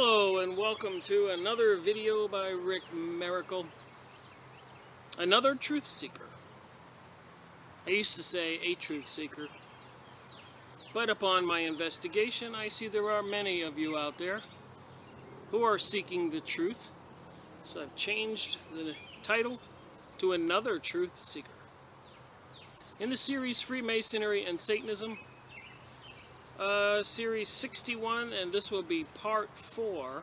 Hello and welcome to another video by Rick Miracle. Another truth seeker. I used to say a truth seeker, but upon my investigation I see there are many of you out there who are seeking the truth, so I've changed the title to another truth seeker. In the series Freemasonry and Satanism, series 61, and this will be part 4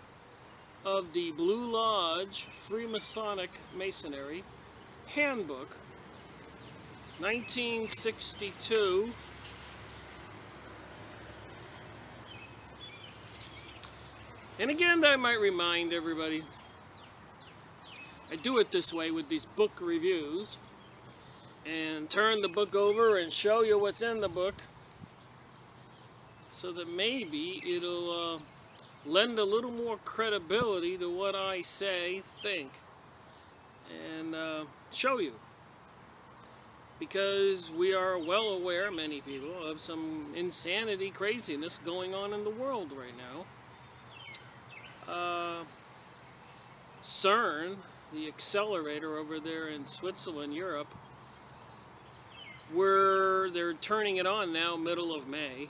of the Blue Lodge Freemasonic Masonry Handbook, 1962. And again, I might remind everybody, I do it this way with these book reviews, and turn the book over and show you what's in the book, so that maybe it'll lend a little more credibility to what I say, think, and show you. Because we are well aware, many people, of some insanity, craziness going on in the world right now. CERN, the accelerator over there in Switzerland, Europe, where they're turning it on now, middle of May,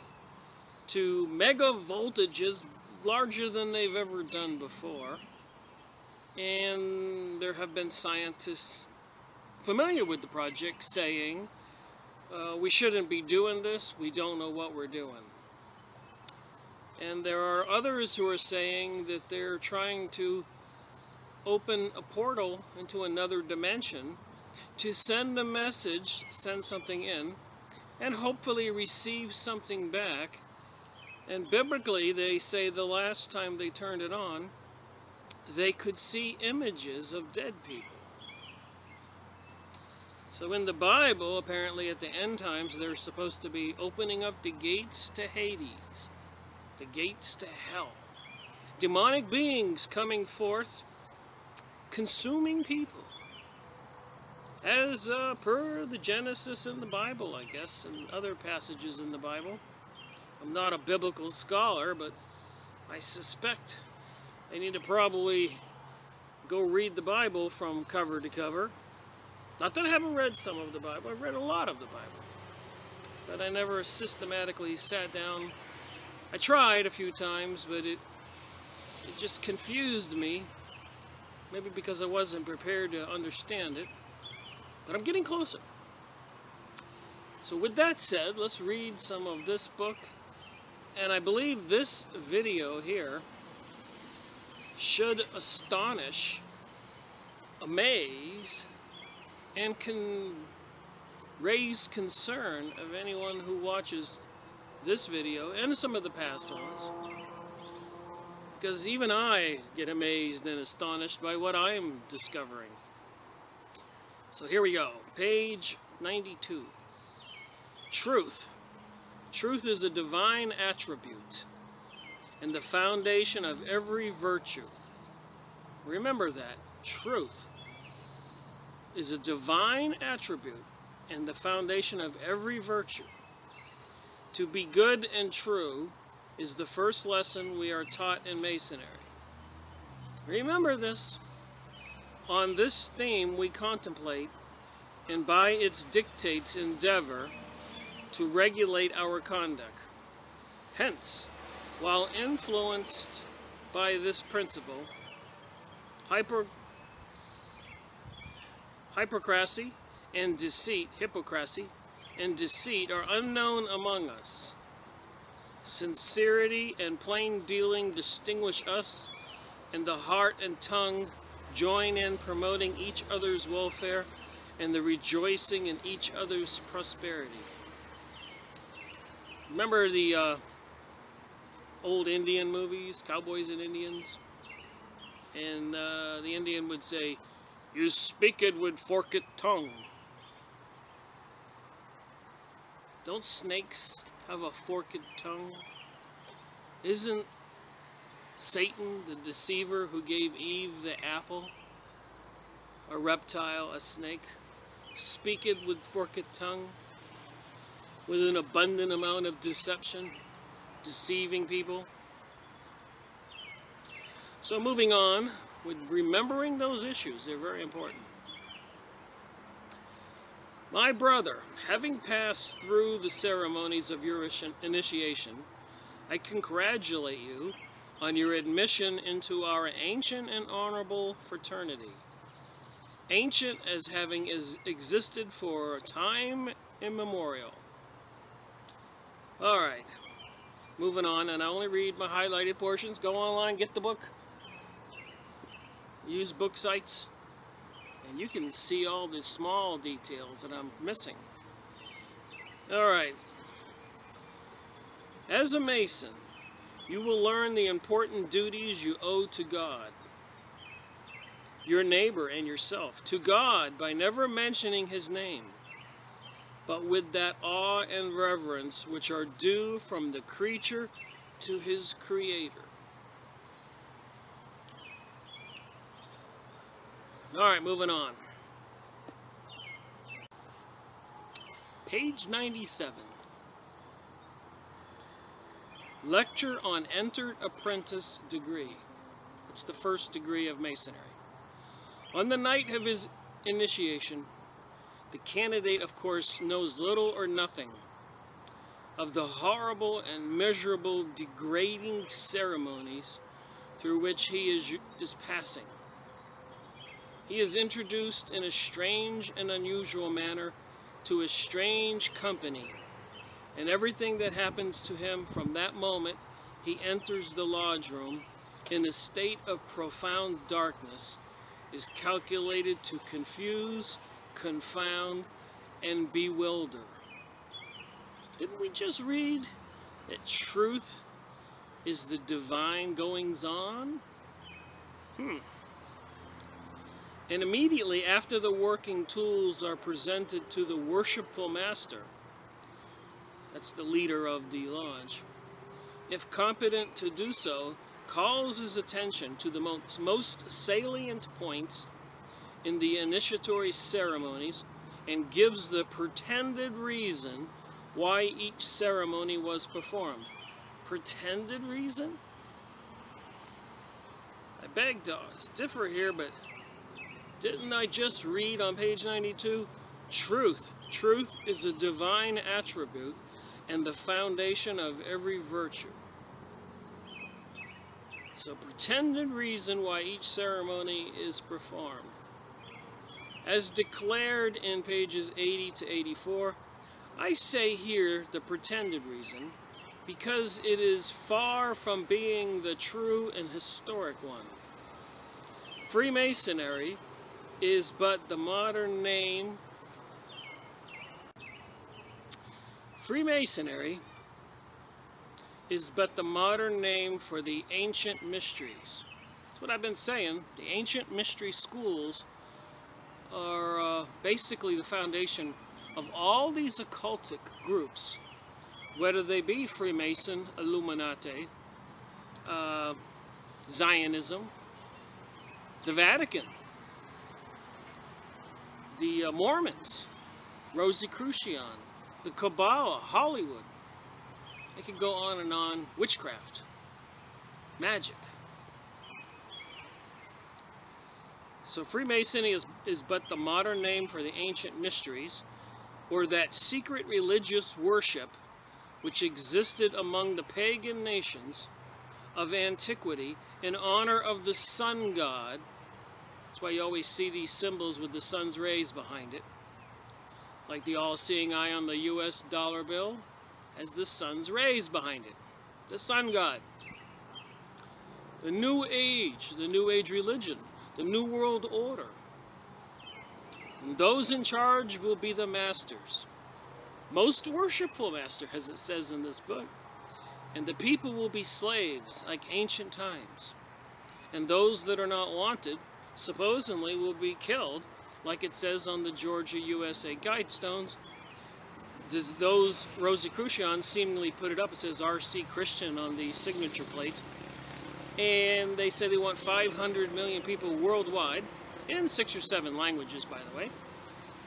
to mega voltages larger than they've ever done before. And there have been scientists familiar with the project saying, we shouldn't be doing this, we don't know what we're doing. And there are others who are saying that they're trying to open a portal into another dimension to send a message, send something in, and hopefully receive something back. And biblically, they say the last time they turned it on, they could see images of dead people. So in the Bible, apparently at the end times, they're supposed to be opening up the gates to Hades, the gates to hell. Demonic beings coming forth, consuming people. As per the Genesis in the Bible, I guess, and other passages in the Bible. I'm not a biblical scholar, but I suspect I need to probably go read the Bible from cover to cover. Not that I haven't read some of the Bible, I've read a lot of the Bible. But I never systematically sat down. I tried a few times, but it just confused me. Maybe because I wasn't prepared to understand it. But I'm getting closer. So with that said, let's read some of this book. And I believe this video here should astonish, amaze, and can raise concern of anyone who watches this video and some of the past ones. Because even I get amazed and astonished by what I'm discovering. So here we go. Page 92. Truth. Truth is a divine attribute and the foundation of every virtue. Remember that. Truth is a divine attribute and the foundation of every virtue. To be good and true is the first lesson we are taught in Masonry. Remember this. On this theme we contemplate, and by its dictates endeavor to regulate our conduct. Hence, while influenced by this principle, hypocrisy and deceit are unknown among us. Sincerity and plain dealing distinguish us, and the heart and tongue join in promoting each other's welfare and the rejoicing in each other's prosperity. Remember the old Indian movies, Cowboys and Indians? And the Indian would say, "You speak it with forked tongue." Don't snakes have a forked tongue? Isn't Satan, the deceiver who gave Eve the apple, a reptile, a snake, speaketh with forked tongue, with an abundant amount of deception, deceiving people? So moving on with remembering those issues, they're very important. My brother, having passed through the ceremonies of your initiation, I congratulate you on your admission into our ancient and honorable fraternity. Ancient as having existed for time immemorial. Alright, moving on, and I only read my highlighted portions. Go online, get the book. Use book sites, and you can see all the small details that I'm missing. Alright. As a Mason, you will learn the important duties you owe to God, your neighbor, and yourself. To God by never mentioning His name, but with that awe and reverence which are due from the creature to his Creator. Alright, moving on. Page 97. Lecture on Entered Apprentice Degree. It's the first degree of Masonry. On the night of his initiation, the candidate, of course, knows little or nothing of the horrible and miserable degrading ceremonies through which he is passing. He is introduced in a strange and unusual manner to a strange company, and everything that happens to him from that moment he enters the lodge room in a state of profound darkness is calculated to confuse, confound, and bewilder. Didn't we just read that truth is the divine goings-on? And immediately after the working tools are presented to the worshipful master, that's the leader of the lodge, if competent to do so, calls his attention to the most salient points in the initiatory ceremonies and gives the pretended reason why each ceremony was performed. Pretended reason? I beg to differ here, but didn't I just read on page 92? Truth. Truth is a divine attribute and the foundation of every virtue. So pretended reason why each ceremony is performed. As declared in pages 80 to 84, I say here the pretended reason because it is far from being the true and historic one. Freemasonry is but the modern name. Freemasonry is but the modern name for the ancient mysteries. That's what I've been saying. The ancient mystery schools are basically the foundation of all these occultic groups, whether they be Freemason, Illuminati, Zionism, the Vatican, the Mormons, Rosicrucian, the Cabala, Hollywood. I could go on and on. Witchcraft, magic. So Freemasonry is but the modern name for the ancient mysteries, or that secret religious worship which existed among the pagan nations of antiquity in honor of the sun god. That's why you always see these symbols with the sun's rays behind it. Like the all-seeing eye on the US dollar bill has the sun's rays behind it. The sun god. The New Age religion, the New World Order. And those in charge will be the masters. Most worshipful master, as it says in this book. And the people will be slaves like ancient times. And those that are not wanted, supposedly, will be killed, like it says on the Georgia USA Guidestones. Those Rosicrucians seemingly put it up. It says RC Christian on the signature plate. And they say they want 500 million people worldwide, in 6 or 7 languages, by the way,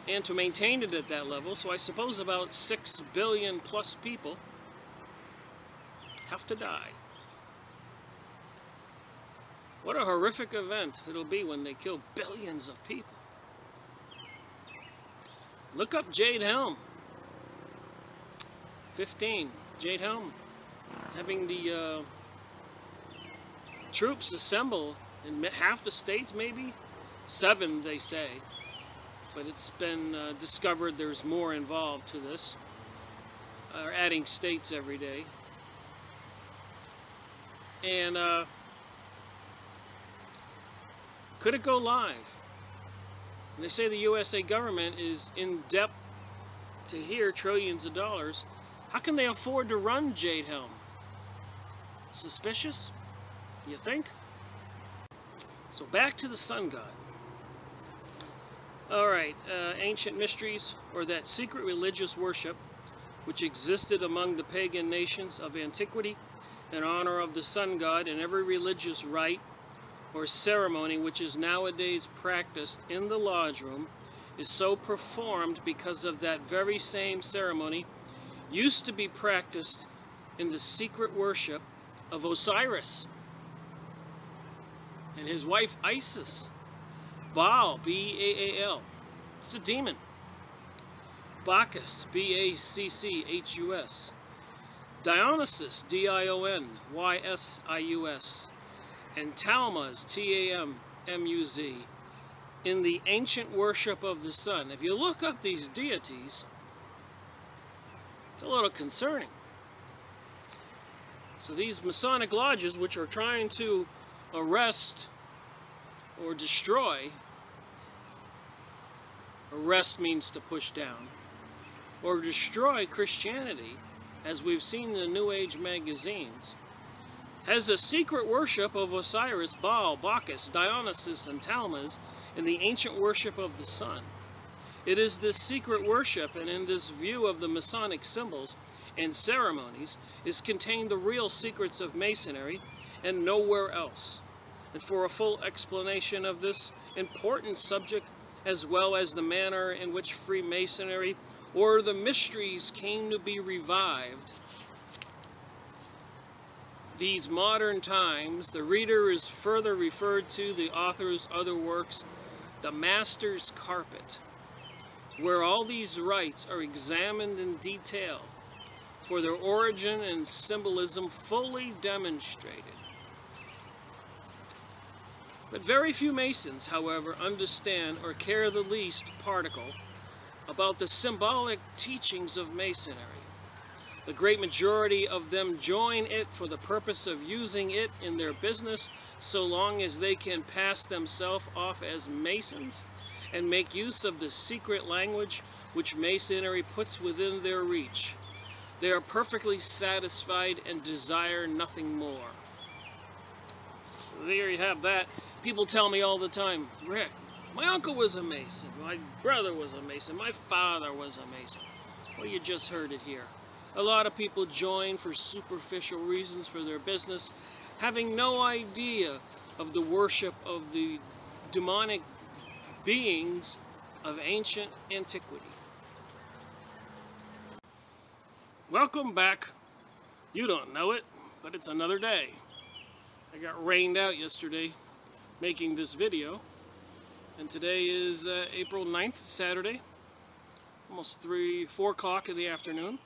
and to maintain it at that level. So I suppose about 6 billion plus people have to die. What a horrific event it'll be when they kill billions of people. Look up Jade Helm. 15. Jade Helm. Having the troops assemble in half the states, maybe? 7, they say. But it's been discovered there's more involved to this. Adding states every day. And could it go live? And they say the USA government is in debt to here trillions of dollars. How can they afford to run Jade Helm? Suspicious? You think? So back to the sun god. Alright, ancient mysteries, or that secret religious worship which existed among the pagan nations of antiquity in honor of the sun god, and every religious rite or ceremony which is nowadays practiced in the lodge room is so performed because of that very same ceremony used to be practiced in the secret worship of Osiris and his wife Isis. Baal, B-A-A-L, it's a demon. Bacchus, B-A-C-C-H-U-S. Dionysus, D-I-O-N-Y-S-I-U-S. And Tammuz, T-A-M-M-U-Z. In the ancient worship of the sun. If you look up these deities, it's a little concerning. So these Masonic lodges, which are trying to arrest or destroy, arrest means to push down, or destroy Christianity, as we've seen in the New Age magazines, has a secret worship of Osiris, Baal, Bacchus, Dionysus, and Tammuz in the ancient worship of the sun. It is this secret worship, and in this view of the Masonic symbols and ceremonies, is contained the real secrets of Masonry and nowhere else. And for a full explanation of this important subject, as well as the manner in which Freemasonry or the mysteries came to be revived, these modern times, the reader is further referred to the author's other works, The Master's Carpet, where all these rites are examined in detail for their origin and symbolism fully demonstrated. But very few Masons, however, understand or care the least particle about the symbolic teachings of Masonry. The great majority of them join it for the purpose of using it in their business, so long as they can pass themselves off as Masons and make use of the secret language which Masonry puts within their reach. They are perfectly satisfied and desire nothing more. So there you have that. People tell me all the time, Rick, my uncle was a Mason, my brother was a Mason, my father was a Mason. Well, you just heard it here. A lot of people join for superficial reasons for their business, having no idea of the worship of the demonic beings of ancient antiquity. Welcome back. You don't know it, but it's another day. I got rained out yesterday making this video, and today is April 9th, Saturday, almost 4 o'clock in the afternoon.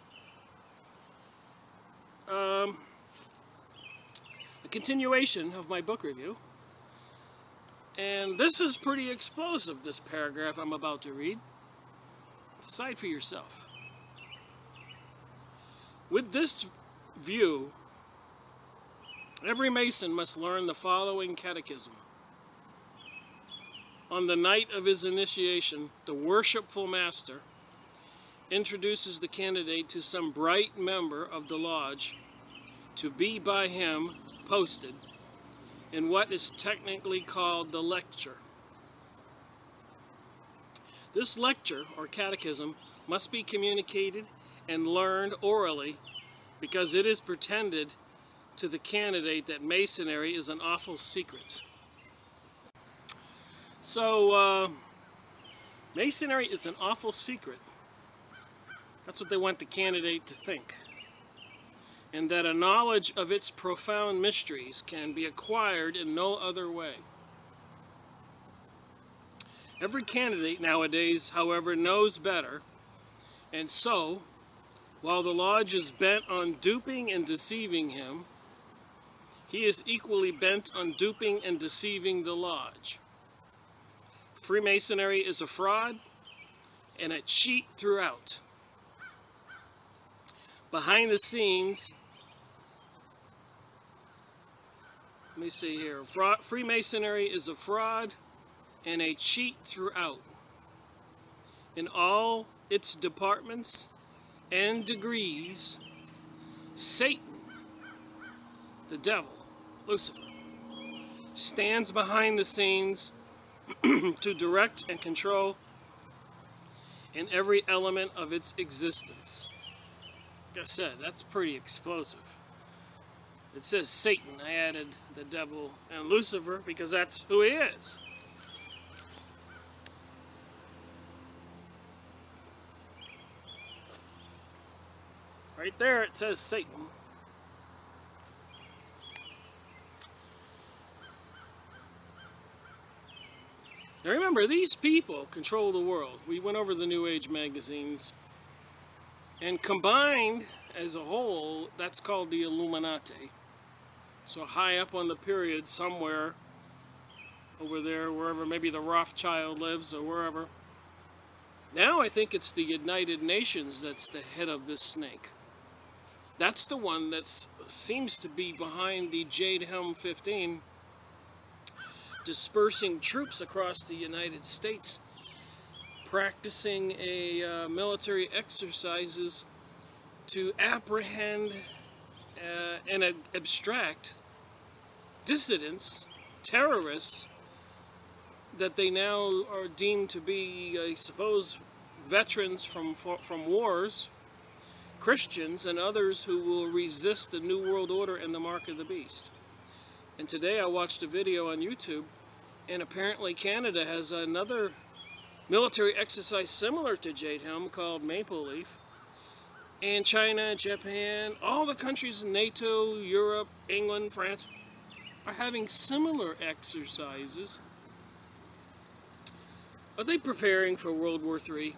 A continuation of my book review, and this is pretty explosive, this paragraph I'm about to read. Decide for yourself. With this view, every Mason must learn the following catechism. On the night of his initiation, the worshipful master introduces the candidate to some bright member of the lodge to be by him posted in what is technically called the lecture. This lecture, or catechism, must be communicated and learned orally because it is pretended to the candidate that Masonry is an awful secret. So, Masonry is an awful secret. That's what they want the candidate to think. and that a knowledge of its profound mysteries can be acquired in no other way. Every candidate nowadays, however, knows better, and so, while the Lodge is bent on duping and deceiving him, he is equally bent on duping and deceiving the Lodge. Freemasonry is a fraud and a cheat throughout. Behind the scenes, let me see here, Freemasonry is a fraud and a cheat throughout. In all its departments and degrees, Satan, the devil, Lucifer, stands behind the scenes to direct and control in every element of its existence. Like I said, that's pretty explosive. It says Satan. I added the devil and Lucifer because that's who he is. Right there it says Satan. Now remember, these people control the world. We went over the New Age magazines. And combined as a whole, that's called the Illuminati. So high up on the pyramid somewhere over there, wherever maybe the Rothschild lives or wherever. Now I think it's the United Nations that's the head of this snake. That's the one that seems to be behind the Jade Helm 15, dispersing troops across the United States, practicing a military exercises to apprehend and abstract dissidents, terrorists, that they now are deemed to be, I suppose, veterans from wars, Christians, and others who will resist the New World Order and the Mark of the Beast. And today I watched a video on YouTube, and apparently Canada has another military exercise similar to Jade Helm called Maple Leaf. And China, Japan, all the countries in NATO, Europe, England, France are having similar exercises. Are they preparing for World War III?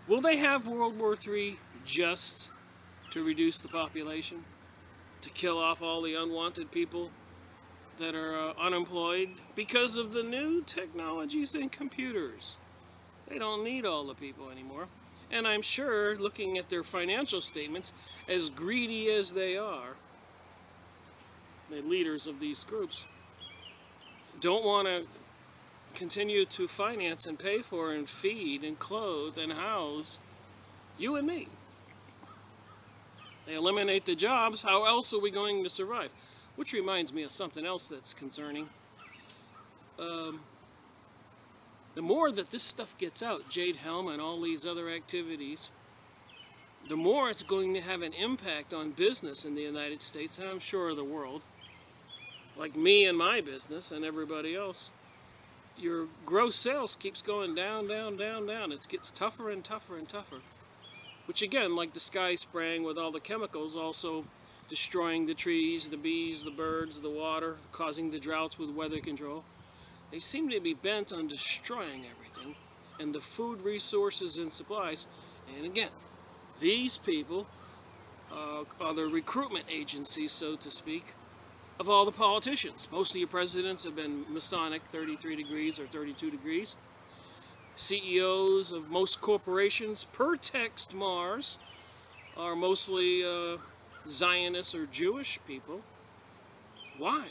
Will they have World War III just to reduce the population? To kill off all the unwanted people that are unemployed because of the new technologies and computers? They don't need all the people anymore. And I'm sure, looking at their financial statements, as greedy as they are, the leaders of these groups don't want to continue to finance and pay for and feed and clothe and house you and me. They eliminate the jobs. How else are we going to survive? Which reminds me of something else that's concerning. The more that this stuff gets out, Jade Helm and all these other activities, the more it's going to have an impact on business in the United States, and I'm sure the world. Like me and my business and everybody else. Your gross sales keeps going down, down, down, down. It gets tougher and tougher and tougher. Which again, like the sky spraying with all the chemicals, also destroying the trees, the bees, the birds, the water, causing the droughts with weather control. They seem to be bent on destroying everything, and the food resources and supplies. And again, these people are the recruitment agencies, so to speak, of all the politicians. Most of your presidents have been Masonic, 33 degrees or 32 degrees. CEOs of most corporations, per text Mars, are mostly Zionists or Jewish people. Why?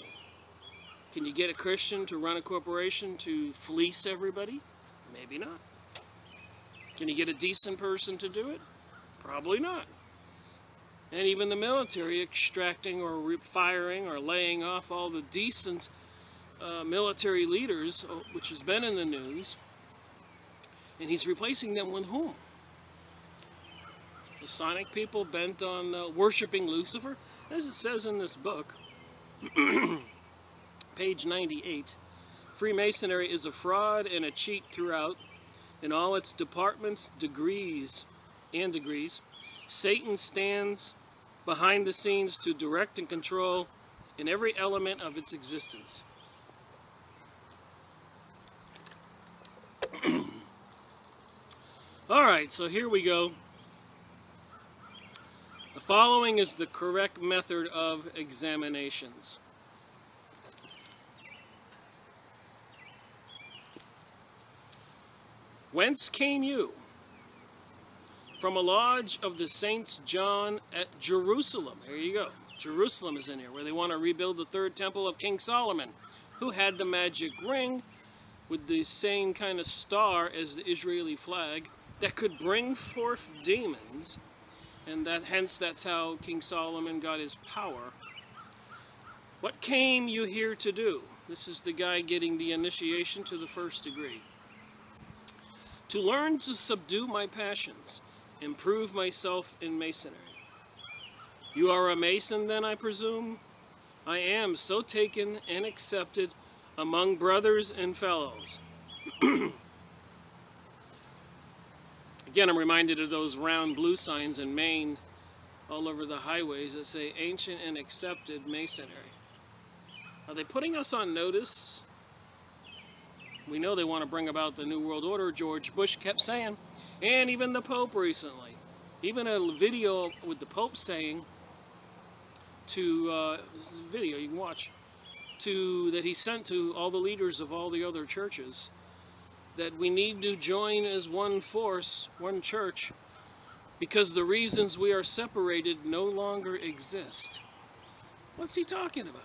Can you get a Christian to run a corporation to fleece everybody? Maybe not. Can you get a decent person to do it? Probably not. And even the military extracting or firing or laying off all the decent military leaders, which has been in the news, and he's replacing them with whom? The Sonic people bent on worshiping Lucifer? As it says in this book, page 98, Freemasonry is a fraud and a cheat throughout, in all its departments, degrees. Satan stands behind the scenes to direct and control in every element of its existence. Alright, so here we go. The following is the correct method of examinations. Whence came you? From a lodge of the Saints John at Jerusalem. There you go. Jerusalem is in here, where they want to rebuild the third temple of King Solomon, who had the magic ring with the same kind of star as the Israeli flag that could bring forth demons, and hence that's how King Solomon got his power. What came you here to do? This is the guy getting the initiation to the first degree. To learn to subdue my passions, improve myself in masonry. You are a Mason then, I presume? I am so taken and accepted among brothers and fellows. Again, I'm reminded of those round blue signs in Maine all over the highways that say ancient and accepted masonry. Are they putting us on notice? We know they want to bring about the New World Order, George Bush kept saying, and even the Pope recently. Even a video with the Pope saying to, this is a video you can watch, that he sent to all the leaders of all the other churches, that we need to join as one force, one church, because the reasons we are separated no longer exist. What's he talking about?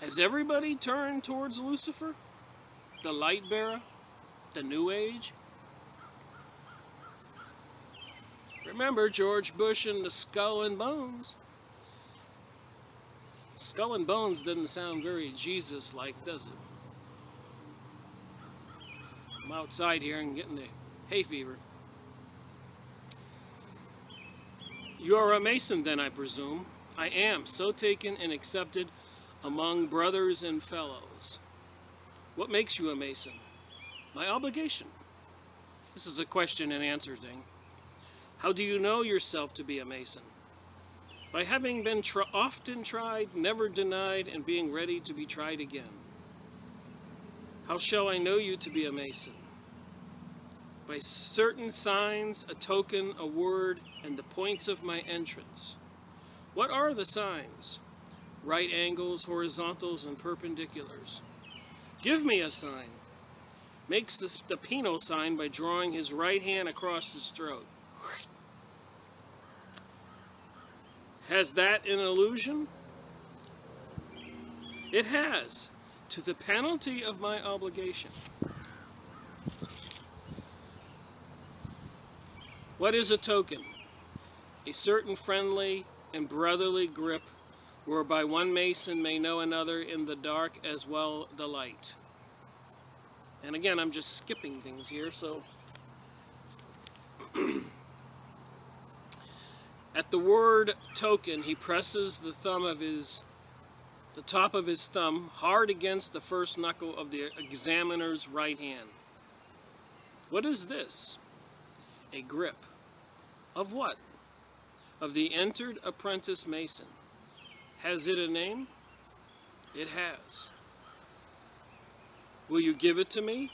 Has everybody turned towards Lucifer? The light bearer? The New Age? Remember George Bush and the Skull and Bones? Skull and Bones doesn't sound very Jesus-like, does it? I'm outside here and getting the hay fever. You are a Mason then, I presume? I am, so taken and accepted among brothers and fellows. What makes you a Mason? My obligation. This is a question and answer thing. How do you know yourself to be a Mason? By having been often tried, never denied, and being ready to be tried again. How shall I know you to be a Mason? By certain signs, a token, a word, and the points of my entrance. What are the signs? Right angles, horizontals, and perpendiculars. Give me a sign. Makes the penal sign by drawing his right hand across his throat. Has that an illusion? It has, to the penalty of my obligation. What is a token? A certain friendly and brotherly grip whereby one Mason may know another in the dark as well the light. And again, I'm just skipping things here, so at the word token, he presses the top of his thumb hard against the first knuckle of the examiner's right hand. What is this? A grip. Of what? Of the entered apprentice Mason. Has it a name? It has. Will you give it to me?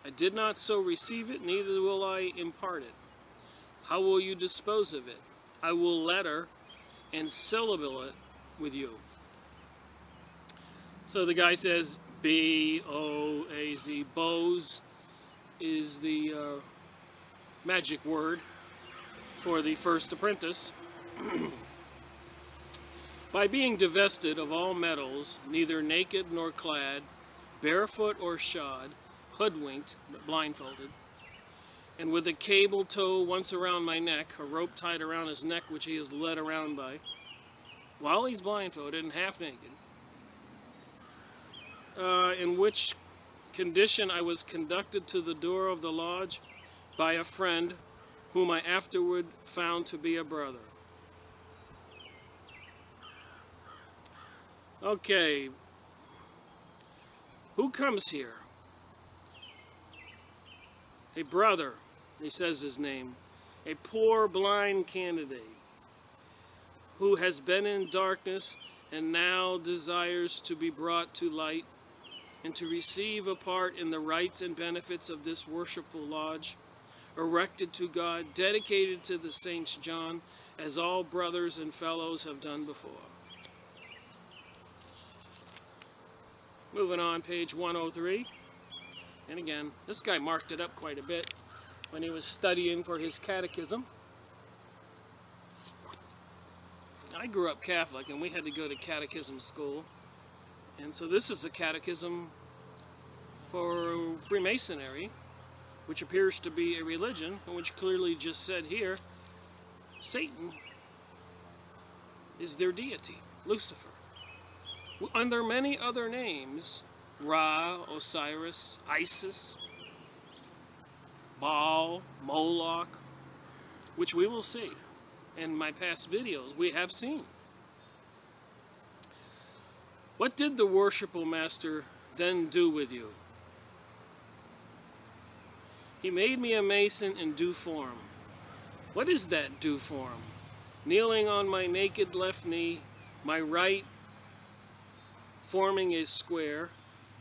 I did not so receive it, neither will I impart it. How will you dispose of it? I will letter and syllable it with you. So the guy says B-O-A-Z. Boz is the magic word for the first apprentice. By being divested of all metals, neither naked nor clad, barefoot or shod, hoodwinked, blindfolded, and with a cable tow once around my neck, a rope tied around his neck which he is led around by, while he's blindfolded and half naked, in which condition I was conducted to the door of the lodge by a friend whom I afterward found to be a brother. Okay, who comes here? A brother, he says his name, a poor blind candidate. who has been in darkness and now desires to be brought to light and to receive a part in the rights and benefits of this worshipful lodge, erected to God, dedicated to the Saints John, as all brothers and fellows have done before. Moving on, page 103. And again, this guy marked it up quite a bit when he was studying for his catechism. I grew up Catholic, and we had to go to catechism school. And so this is a catechism for Freemasonry, which appears to be a religion, and which clearly just said here, Satan is their deity, Lucifer. Under many other names, Ra, Osiris, Isis, Baal, Moloch, which we will see in my past videos, we have seen. What did the worshipful master then do with you? He made me a mason in due form. What is that due form? Kneeling on my naked left knee, my right forming a square,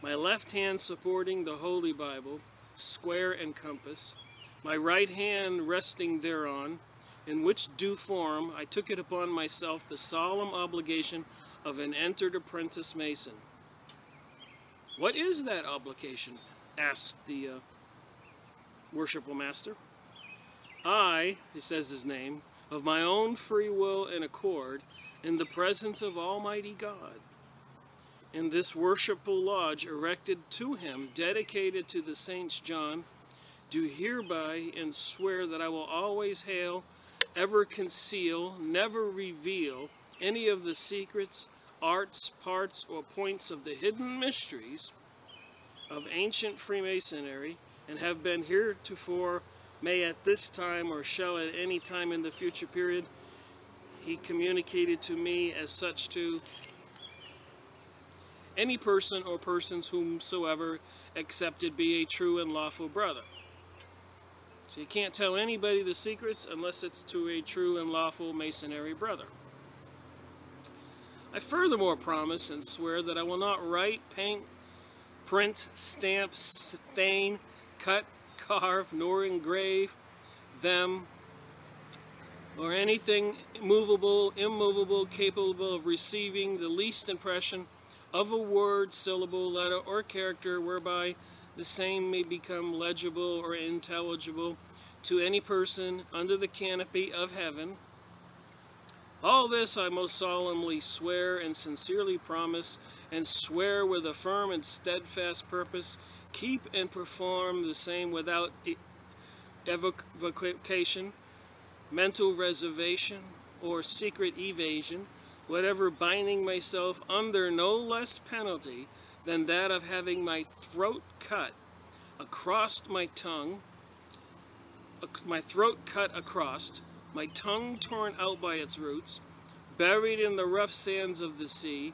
my left hand supporting the Holy Bible, square and compass, my right hand resting thereon, in which due form I took it upon myself the solemn obligation of an entered apprentice mason. What is that obligation? Asked the worshipful master. I, he says his name, of my own free will and accord, in the presence of Almighty God, in this worshipful lodge erected to him, dedicated to the Saints John, do hereby and swear that I will always hail, ever conceal, never reveal any of the secrets, arts, parts, or points of the hidden mysteries of ancient Freemasonry, and have been heretofore, may at this time, or shall at any time in the future period, he communicated to me as such to any person or persons whomsoever accepted be a true and lawful brother. So you can't tell anybody the secrets unless it's to a true and lawful Masonry brother. I furthermore promise and swear that I will not write, paint, print, stamp, stain, cut, carve, nor engrave them, or anything movable, immovable, capable of receiving the least impression of a word, syllable, letter, or character whereby the same may become legible or intelligible to any person under the canopy of heaven. All this I most solemnly swear and sincerely promise, and swear with a firm and steadfast purpose, keep and perform the same without evocation, mental reservation, or secret evasion, whatever binding myself under no less penalty than that of having my throat cut across my tongue, my throat cut across, my tongue torn out by its roots, buried in the rough sands of the sea,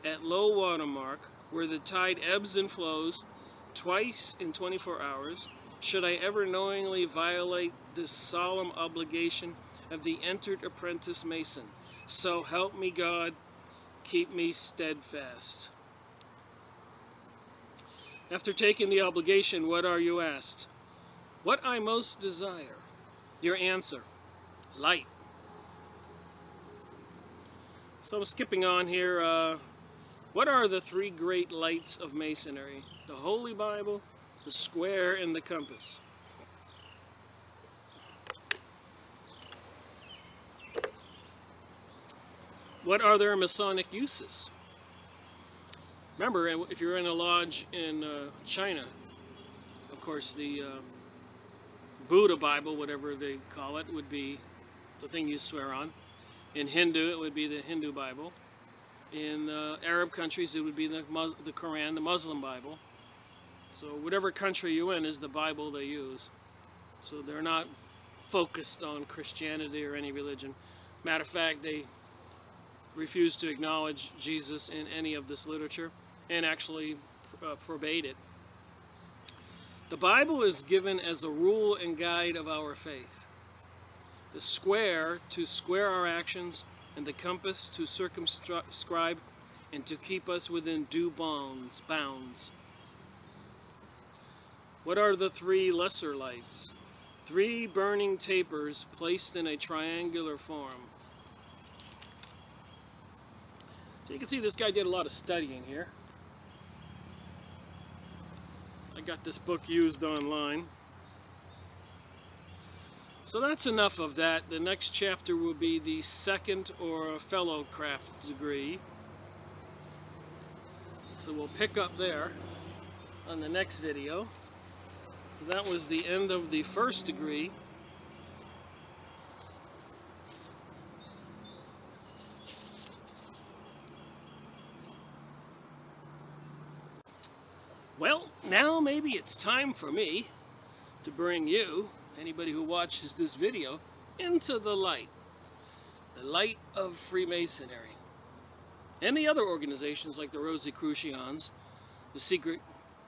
at low water mark, where the tide ebbs and flows, twice in 24 hours, should I ever knowingly violate this solemn obligation of the entered apprentice mason. So help me God, keep me steadfast. After taking the obligation, what are you asked? What I most desire. Your answer, light. So I'm skipping on here. What are the three great lights of Masonry? The Holy Bible, the square, and the compass. What are their Masonic uses? Remember, if you're in a lodge in China, of course, the Buddha Bible, whatever they call it, would be the thing you swear on. In Hindu, it would be the Hindu Bible. In Arab countries, it would be the Quran, the Muslim Bible. So whatever country you're in is the Bible they use. So they're not focused on Christianity or any religion. Matter of fact, they refuse to acknowledge Jesus in any of this literature and actually forbade it. The Bible is given as a rule and guide of our faith. The square, to square our actions and the compass to circumscribe and to keep us within due bounds. What are the three lesser lights? 3 burning tapers placed in a triangular form. So you can see this guy did a lot of studying here. I got this book used online. So that's enough of that. The next chapter will be the second or a fellowcraft degree. So we'll pick up there on the next video. So that was the end of the first degree. Well, now maybe it's time for me to bring you, anybody who watches this video, into the light of Freemasonry. And the other organizations like the Rosicrucians, the secret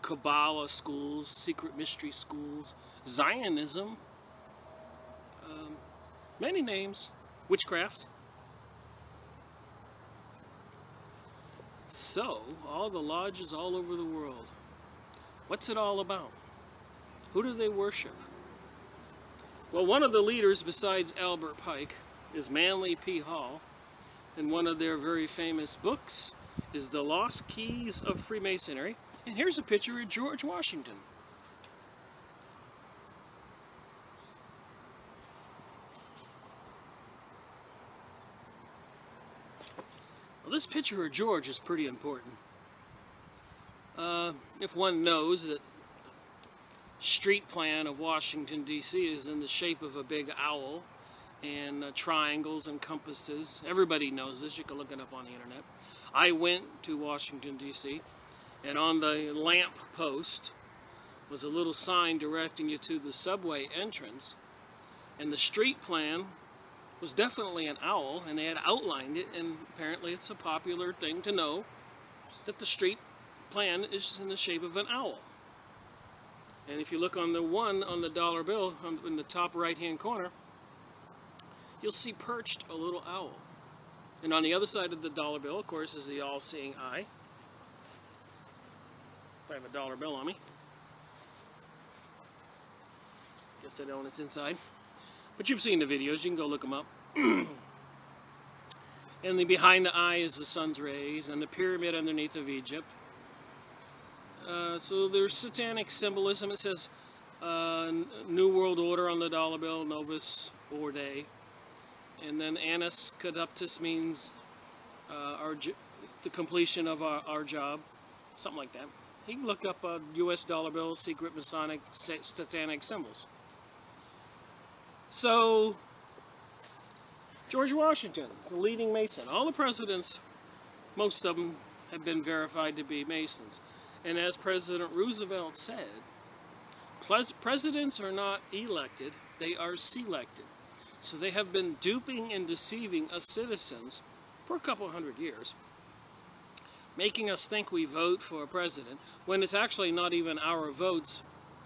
Cabala schools, secret mystery schools, Zionism, many names, witchcraft. So, all the lodges all over the world. What's it all about? Who do they worship? Well, one of the leaders besides Albert Pike is Manly P. Hall, and one of their very famous books is The Lost Keys of Freemasonry. And here's a picture of George Washington. Well, this picture of George is pretty important. If one knows that the street plan of Washington, D.C. is in the shape of a big owl and triangles and compasses. Everybody knows this. You can look it up on the internet. I went to Washington, D.C., and on the lamp post was a little sign directing you to the subway entrance, and the street plan was definitely an owl, and they had outlined it, and apparently it's a popular thing to know that the street plan is in the shape of an owl. And if you look on the one on the dollar bill in the top right hand corner, you'll see perched a little owl. And on the other side of the dollar bill, of course, is the all-seeing eye. If I have a dollar bill on me. Guess I don't, it's inside. But you've seen the videos, you can go look them up. And then behind the eye is the sun's rays and the pyramid underneath of Egypt. So there's satanic symbolism. It says New World Order on the dollar bill, Novus Ordo. And then Annus Caduptus means the completion of our job. Something like that. You can look up U.S. dollar bills, secret Masonic satanic symbols. So, George Washington, the leading Mason. All the presidents, most of them have been verified to be Masons. And as President Roosevelt said, presidents are not elected, they are selected. So they have been duping and deceiving us citizens for a couple hundred years, making us think we vote for a president, when it's actually not even our votes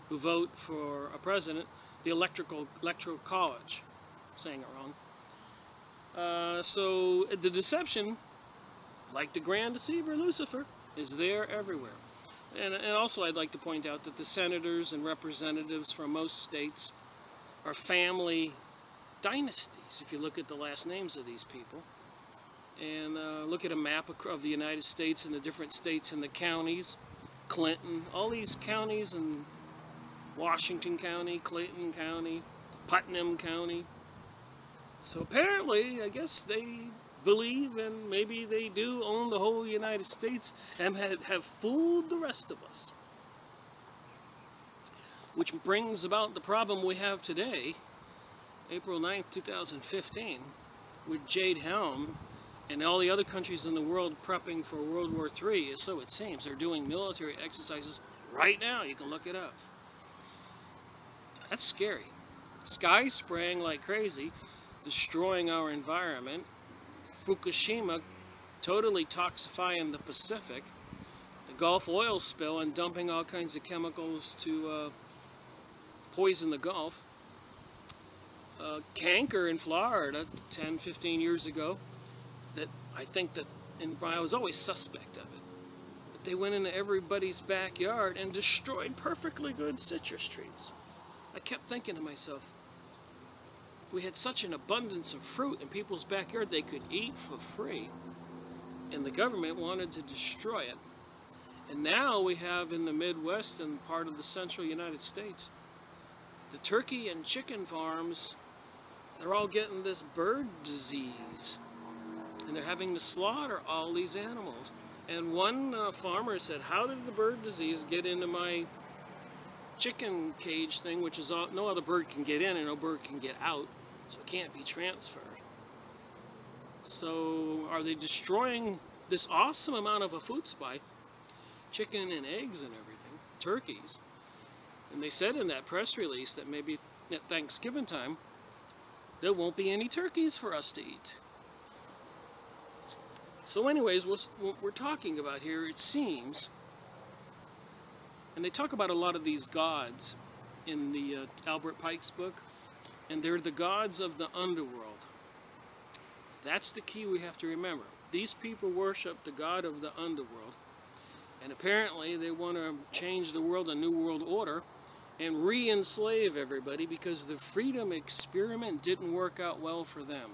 who vote for a president, the electoral college. I'm saying it wrong. So the deception, like the grand deceiver Lucifer, is there everywhere. And also I'd like to point out that the senators and representatives from most states are family dynasties, if you look at the last names of these people. And look at a map of the United States and the different states and the counties. Clinton, all these counties, and Washington County, Clinton County, Putnam County. So apparently, I guess they believe, and maybe they do, own the whole United States and have fooled the rest of us. Which brings about the problem we have today, April 9th, 2015, with Jade Helm and all the other countries in the world prepping for World War III, so it seems. They're doing military exercises right now. You can look it up. That's scary. Sky spraying like crazy, destroying our environment. Fukushima totally toxifying the Pacific. The Gulf oil spill and dumping all kinds of chemicals to poison the Gulf. Canker in Florida 10, 15 years ago. that I think that, and I was always suspect of it, that they went into everybody's backyard and destroyed perfectly good citrus trees. I kept thinking to myself, we had such an abundance of fruit in people's backyard they could eat for free, and the government wanted to destroy it. And now we have in the Midwest and part of the central United States, the turkey and chicken farms, they're all getting this bird disease. And they're having to slaughter all these animals. And one farmer said, how did the bird disease get into my chicken cage thing, which is all, no other bird can get in and no bird can get out, so it can't be transferred. So are they destroying this awesome amount of a food supply, chicken and eggs and everything, turkeys? And they said in that press release that maybe at Thanksgiving time, there won't be any turkeys for us to eat. So anyways, what we're talking about here, it seems, and they talk about a lot of these gods in the Albert Pike's book, and they're the gods of the underworld. That's the key we have to remember. These people worship the god of the underworld, and apparently they want to change the world, a new world order, and re-enslave everybody because the freedom experiment didn't work out well for them.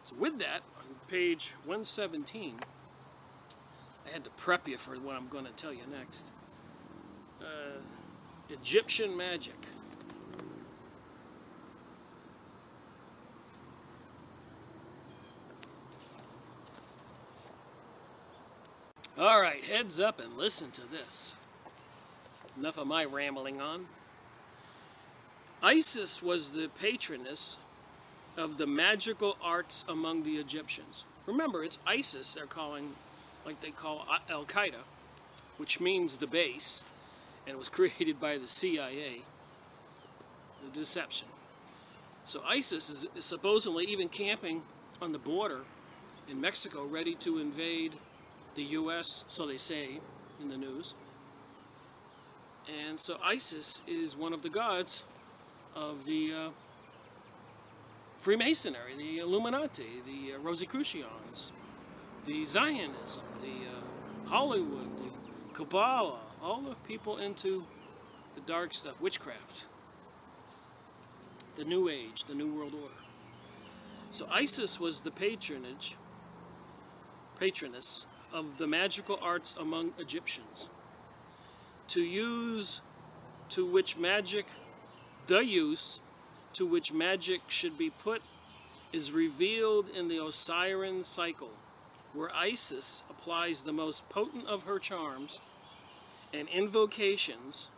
So with that, on page 117, I had to prep you for what I'm going to tell you next. Egyptian magic. Alright, heads up and listen to this. Enough of my rambling on. Isis was the patroness of the magical arts among the Egyptians. Remember, it's ISIS they're calling, like they call Al-Qaeda, which means the base, and it was created by the CIA, the deception. So ISIS is supposedly even camping on the border in Mexico, ready to invade the U.S., so they say in the news. And so ISIS is one of the gods of the Freemasonry, the Illuminati, the Rosicrucians, the Zionism, the Hollywood, the Cabala, all the people into the dark stuff, witchcraft, the New Age, the New World Order. So ISIS was the patroness of the magical arts among Egyptians. The use to which magic should be put is revealed in the Osirian cycle, where Isis applies the most potent of her charms and invocations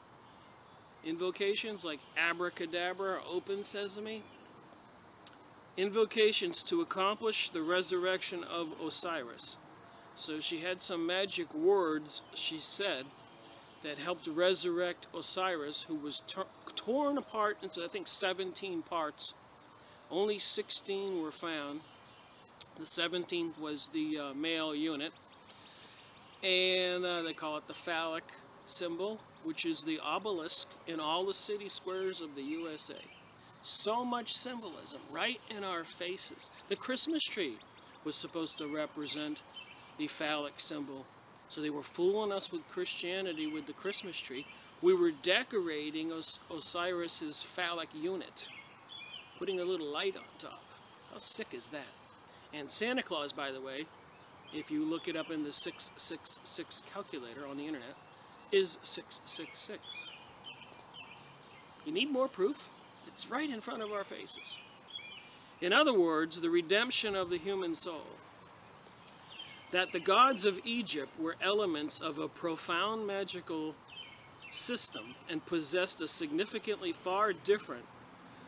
like abracadabra or open sesame, invocations to accomplish the resurrection of Osiris. So she had some magic words, she said, that helped resurrect Osiris, who was torn apart into, I think, 17 parts. Only 16 were found. The 17th was the male unit. And they call it the phallic symbol, which is the obelisk in all the city squares of the USA. So much symbolism right in our faces. The Christmas tree was supposed to represent the phallic symbol. So they were fooling us with Christianity with the Christmas tree. We were decorating Osiris's phallic unit, putting a little light on top. How sick is that? And Santa Claus, by the way, if you look it up in the 666 calculator on the internet, is 666. You need more proof? It's right in front of our faces. In other words, the redemption of the human soul. That the gods of Egypt were elements of a profound magical system and possessed a significantly far different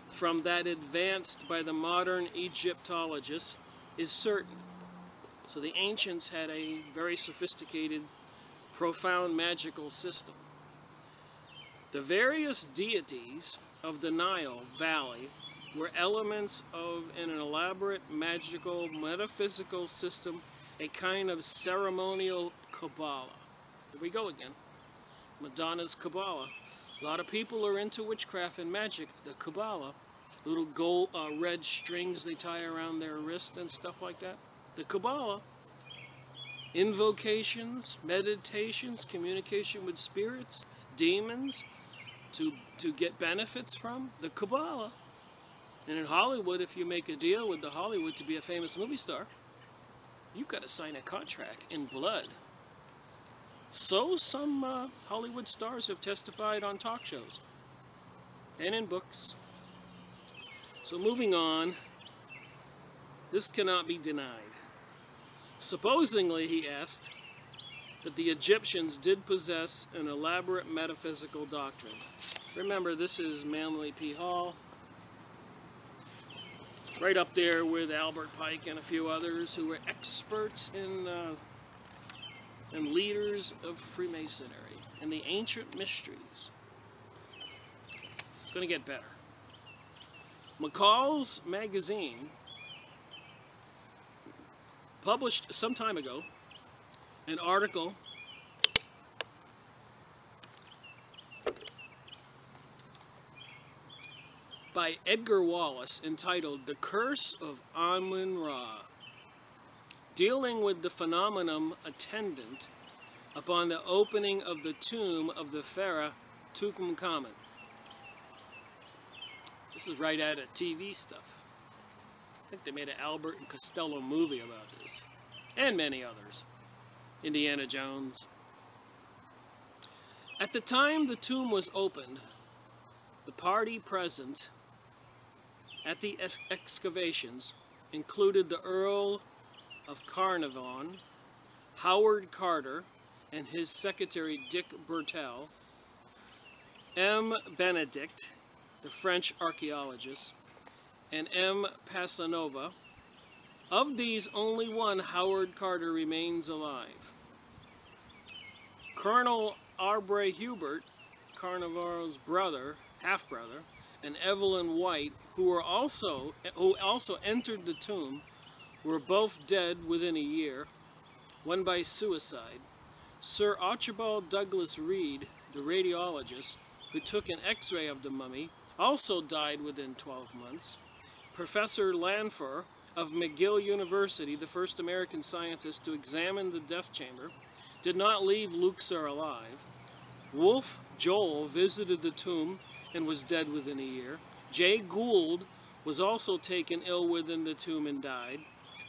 from that advanced by the modern Egyptologists is certain. So the ancients had a very sophisticated, profound magical system. The various deities of the Nile Valley were elements of an elaborate magical metaphysical system, a kind of ceremonial Cabala. Here we go again. Madonna's Cabala. A lot of people are into witchcraft and magic. The Cabala little gold, red strings they tie around their wrist and stuff like that. The Kabbalah, invocations, meditations, communication with spirits, demons, to get benefits from. The Kabbalah. And in Hollywood, if you make a deal with the Hollywood to be a famous movie star, you've got to sign a contract in blood. So some Hollywood stars have testified on talk shows and in books. So moving on, this cannot be denied. Supposedly, he asked, that the Egyptians did possess an elaborate metaphysical doctrine. Remember, this is Manly P. Hall, right up there with Albert Pike and a few others who were experts in and leaders of Freemasonry and the ancient mysteries. It's going to get better. McCall's magazine published some time ago an article by Edgar Wallace entitled "The Curse of Amun-Ra," dealing with the phenomenon attendant upon the opening of the tomb of the pharaoh Tutankhamun. This is right out of TV stuff. I think they made an Albert and Costello movie about this, and many others. Indiana Jones. At the time the tomb was opened, the party present at the excavations included the Earl of Carnarvon, Howard Carter, and his secretary Dick Bertel, M. Benedict, the French archaeologist, and M. Passanova. Of these, only one, Howard Carter, remains alive. Colonel Aubrey Hubert, Carnarvon's brother, half-brother, and Evelyn White, who also entered the tomb, were both dead within a year, one by suicide. Sir Archibald Douglas Reed, the radiologist, who took an X-ray of the mummy, also died within 12 months. Professor Lanfear of McGill University, the first American scientist to examine the death chamber, did not leave Luxor alive. Wolfe Joel visited the tomb and was dead within a year. Jay Gould was also taken ill within the tomb and died.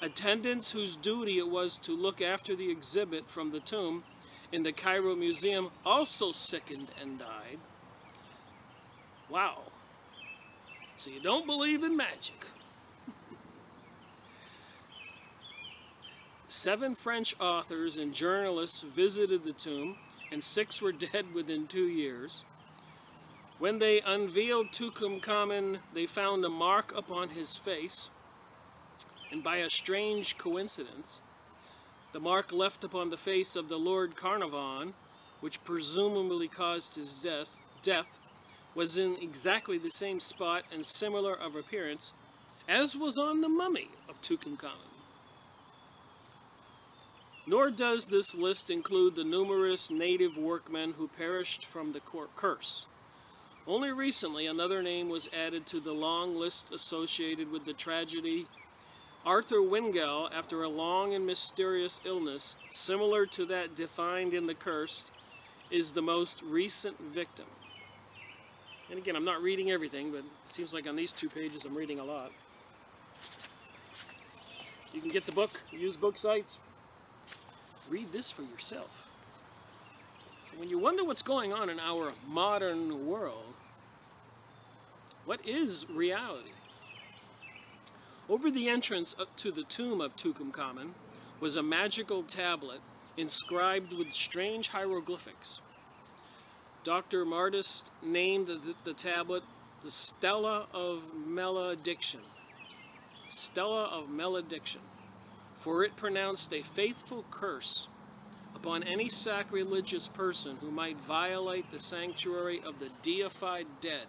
Attendants whose duty it was to look after the exhibit from the tomb in the Cairo Museum also sickened and died. Wow. So you don't believe in magic. 7 French authors and journalists visited the tomb, and 6 were dead within 2 years. When they unveiled Tutankhamun, they found a mark upon his face, and by a strange coincidence, the mark left upon the face of the Lord Carnarvon, which presumably caused his death, was in exactly the same spot and similar of appearance as was on the mummy of Tutankhamun. Nor does this list include the numerous native workmen who perished from the curse. Only recently another name was added to the long list associated with the tragedy. Arthur Wingell, after a long and mysterious illness similar to that defined in the curse, is the most recent victim. And again, I'm not reading everything, but it seems like on these 2 pages I'm reading a lot. You can get the book, use book sites. Read this for yourself. So when you wonder what's going on in our modern world, what is reality? Over the entrance to the tomb of Tutankhamun was a magical tablet inscribed with strange hieroglyphics. Dr. Martis named the tablet the Stella of Malediction. Stella of Malediction, for it pronounced a faithful curse upon any sacrilegious person who might violate the sanctuary of the deified dead.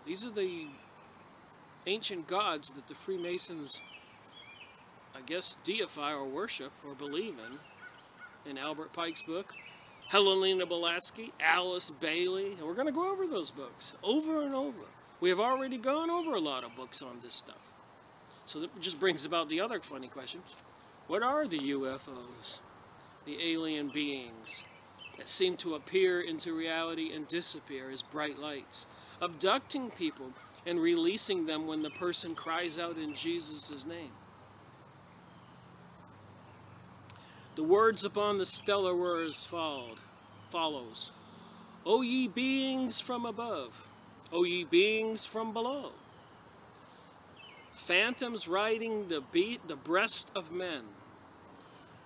These are the ancient gods that the Freemasons, I guess, deify or worship or believe in Albert Pike's book, Helena Blavatsky, Alice Bailey, and we're going to go over those books over and over. We have already gone over a lot of books on this stuff. So that just brings about the other funny question. What are the UFOs? The alien beings that seem to appear into reality and disappear as bright lights, abducting people and releasing them when the person cries out in Jesus' name. The words upon the stellar were as follows. O ye beings from above, O ye beings from below, phantoms riding the breast of men,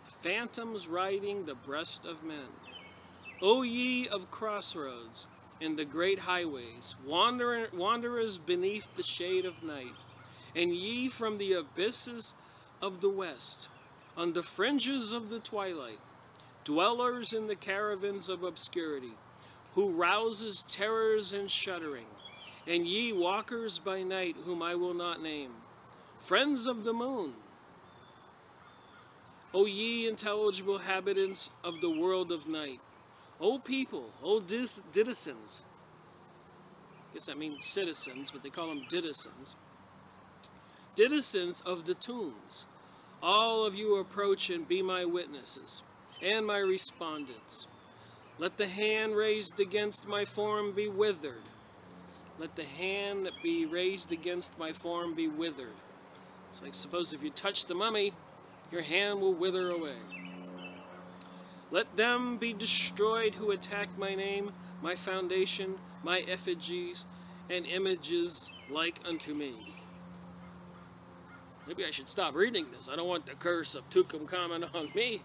phantoms riding the breast of men. O ye of crossroads and the great highways, wanderers beneath the shade of night, and ye from the abysses of the west, on the fringes of the twilight, dwellers in the caravans of obscurity, who rouses terrors and shuddering, and ye walkers by night whom I will not name, friends of the moon, O ye intelligible habitants of the world of night, O people, O citizens, I guess that means citizens, but they call them citizens, citizens of the tombs, all of you approach and be my witnesses, and my respondents. Let the hand raised against my form be withered. Let the hand that be raised against my form be withered. It's like, suppose if you touch the mummy, your hand will wither away. Let them be destroyed who attack my name, my foundation, my effigies, and images like unto me. Maybe I should stop reading this. I don't want the curse of Tutankhamun on me.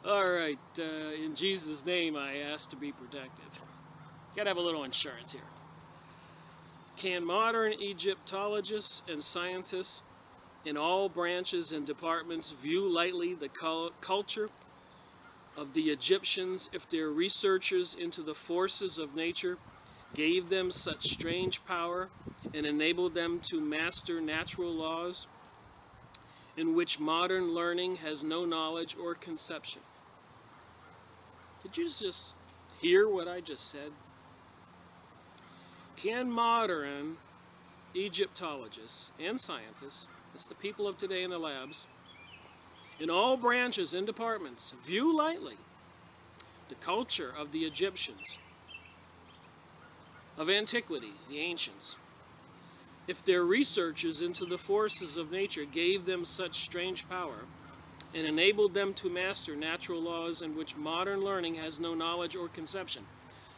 Alright, in Jesus' name I ask to be protected. Gotta have a little insurance here. Can modern Egyptologists and scientists in all branches and departments view lightly the culture of the Egyptians if their researchers into the forces of nature gave them such strange power and enabled them to master natural laws in which modern learning has no knowledge or conception? Did you just hear what I just said? Can modern Egyptologists and scientists, it's the people of today in the labs, in all branches and departments, view lightly the culture of the Egyptians, of antiquity, the ancients, if their researches into the forces of nature gave them such strange power and enabled them to master natural laws in which modern learning has no knowledge or conception?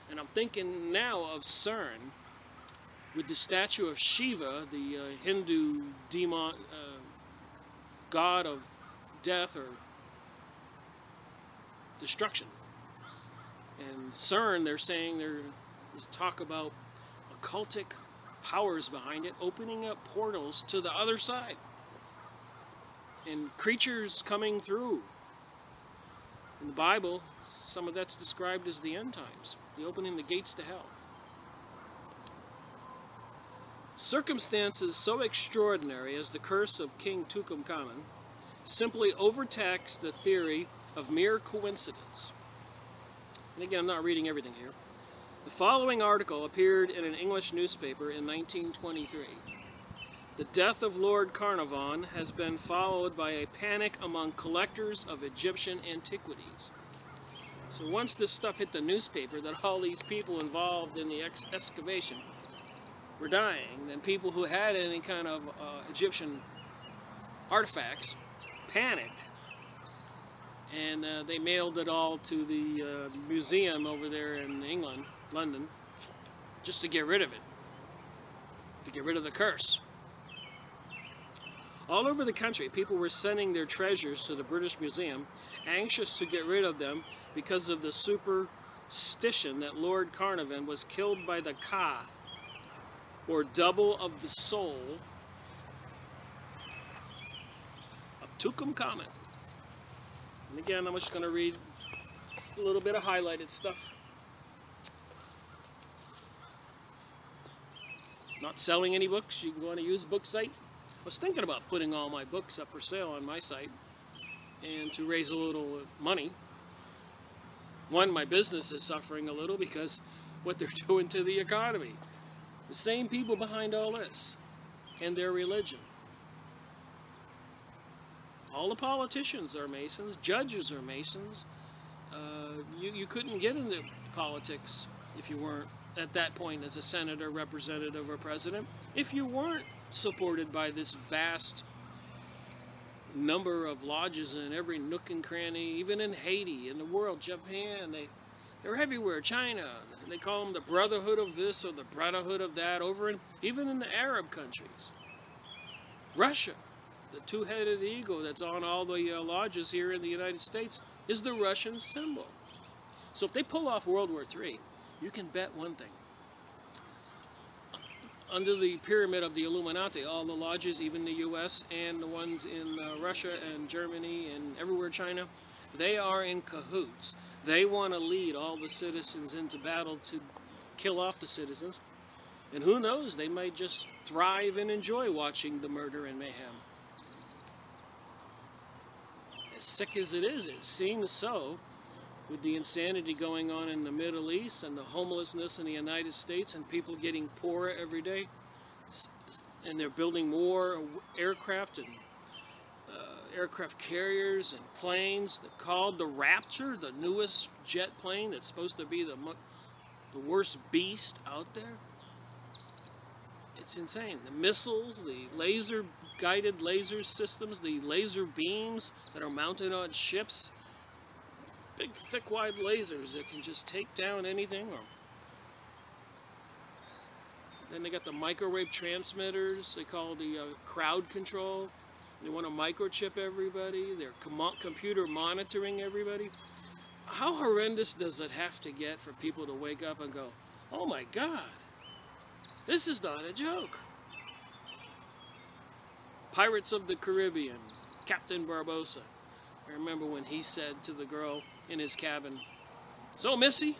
And I'm thinking now of CERN, with the statue of Shiva, the Hindu demon, god of death or destruction. And CERN, they're saying there's talk about occultic powers behind it, opening up portals to the other side. And creatures coming through. In the Bible, some of that's described as the end times, the opening the gates to hell. Circumstances so extraordinary as the curse of King Tutankhamun simply overtax the theory of mere coincidence. And again, I'm not reading everything here. The following article appeared in an English newspaper in 1923. The death of Lord Carnarvon has been followed by a panic among collectors of Egyptian antiquities. So once this stuff hit the newspaper, that all these people involved in the excavation were dying, then people who had any kind of Egyptian artifacts panicked, and they mailed it all to the museum over there in England, London, just to get rid of it, to get rid of the curse. All over the country, people were sending their treasures to the British Museum, anxious to get rid of them because of the superstition that Lord Carnarvon was killed by the Ka, or double of the soul of Tutankhamun. And again, I'm just going to read a little bit of highlighted stuff. Not selling any books. You can go on a used book site. I was thinking about putting all my books up for sale on my site and to raise a little money. One, my business is suffering a little because what they're doing to the economy. The same people behind all this and their religion. All the politicians are Masons, judges are Masons. You couldn't get into politics if you weren't, at that point, as a senator, representative, or president, if you weren't supported by this vast number of lodges in every nook and cranny, even in Haiti, in the world, Japan, they're everywhere, China, they call them the brotherhood of this or the brotherhood of that, even in the Arab countries. Russia, the two-headed eagle that's on all the lodges here in the United States, is the Russian symbol. So if they pull off World War III, you can bet one thing. Under the pyramid of the Illuminati, all the lodges, even the U.S. and the ones in Russia and Germany and everywhere, China, they are in cahoots. They want to lead all the citizens into battle to kill off the citizens. And who knows, they might just thrive and enjoy watching the murder and mayhem. As sick as it is, it seems so, with the insanity going on in the Middle East and the homelessness in the United States and people getting poorer every day. And they're building more aircraft and aircraft carriers and planes called the Rapture, the newest jet plane that's supposed to be the worst beast out there. It's insane. The missiles, the guided laser systems, the laser beams that are mounted on ships, big, thick, wide lasers that can just take down anything. Then they got the microwave transmitters they call the crowd control. They want to microchip everybody. They're computer monitoring everybody. How horrendous does it have to get for people to wake up and go, oh my God, this is not a joke. Pirates of the Caribbean, Captain Barbossa. I remember when he said to the girl in his cabin, so Missy,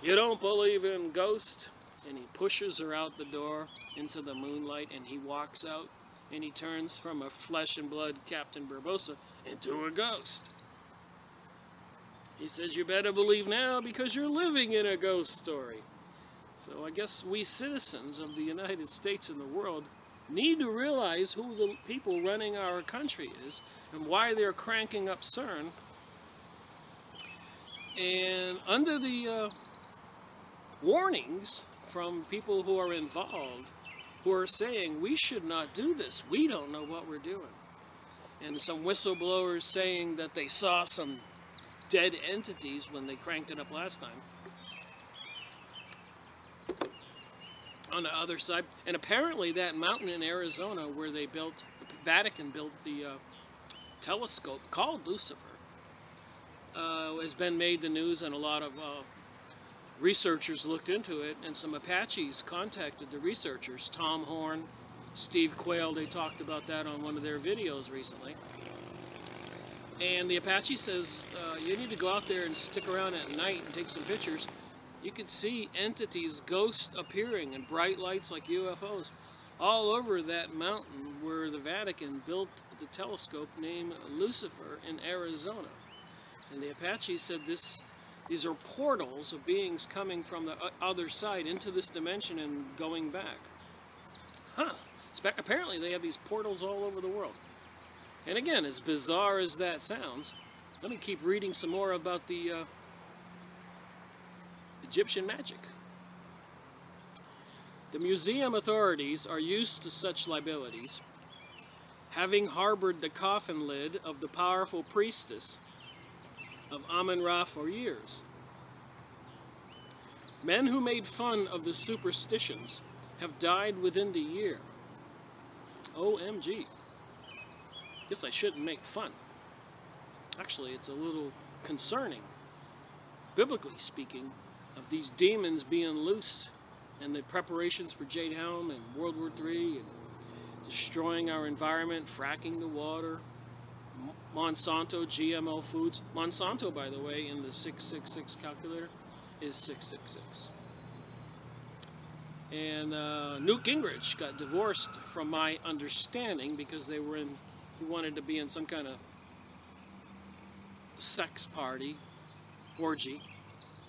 you don't believe in ghosts? And he pushes her out the door into the moonlight and he walks out and he turns from a flesh and blood Captain Barbossa into a ghost. He says, you better believe now because you're living in a ghost story. So I guess we citizens of the United States and the world need to realize who the people running our country is and why they're cranking up CERN. And under the warnings from people who are involved, who are saying, we should not do this, we don't know what we're doing. And some whistleblowers saying that they saw some dead entities when they cranked it up last time. On the other side, and apparently that mountain in Arizona where they built, the Vatican built the telescope called Lucifer, has been made the news, and a lot of researchers looked into it, and some Apaches contacted the researchers. Tom Horn, Steve Quayle, they talked about that on one of their videos recently. And the Apache says, you need to go out there and stick around at night and take some pictures. You could see entities, ghosts appearing and bright lights like UFOs all over that mountain where the Vatican built the telescope named Lucifer in Arizona. And the Apache said these are portals of beings coming from the other side into this dimension and going back. Huh. Apparently they have these portals all over the world. And again, as bizarre as that sounds, let me keep reading some more about the Egyptian magic. The museum authorities are used to such liabilities, having harbored the coffin lid of the powerful priestess of Amun-Ra for years. Men who made fun of the superstitions have died within the year. OMG. Guess I shouldn't make fun. Actually, it's a little concerning, biblically speaking, of these demons being loosed and the preparations for Jade Helm and World War III and destroying our environment, fracking the water, Monsanto, GMO foods. Monsanto, by the way, in the 666 calculator is 666. And Newt Gingrich got divorced, from my understanding, because he wanted to be in some kind of sex party, orgy,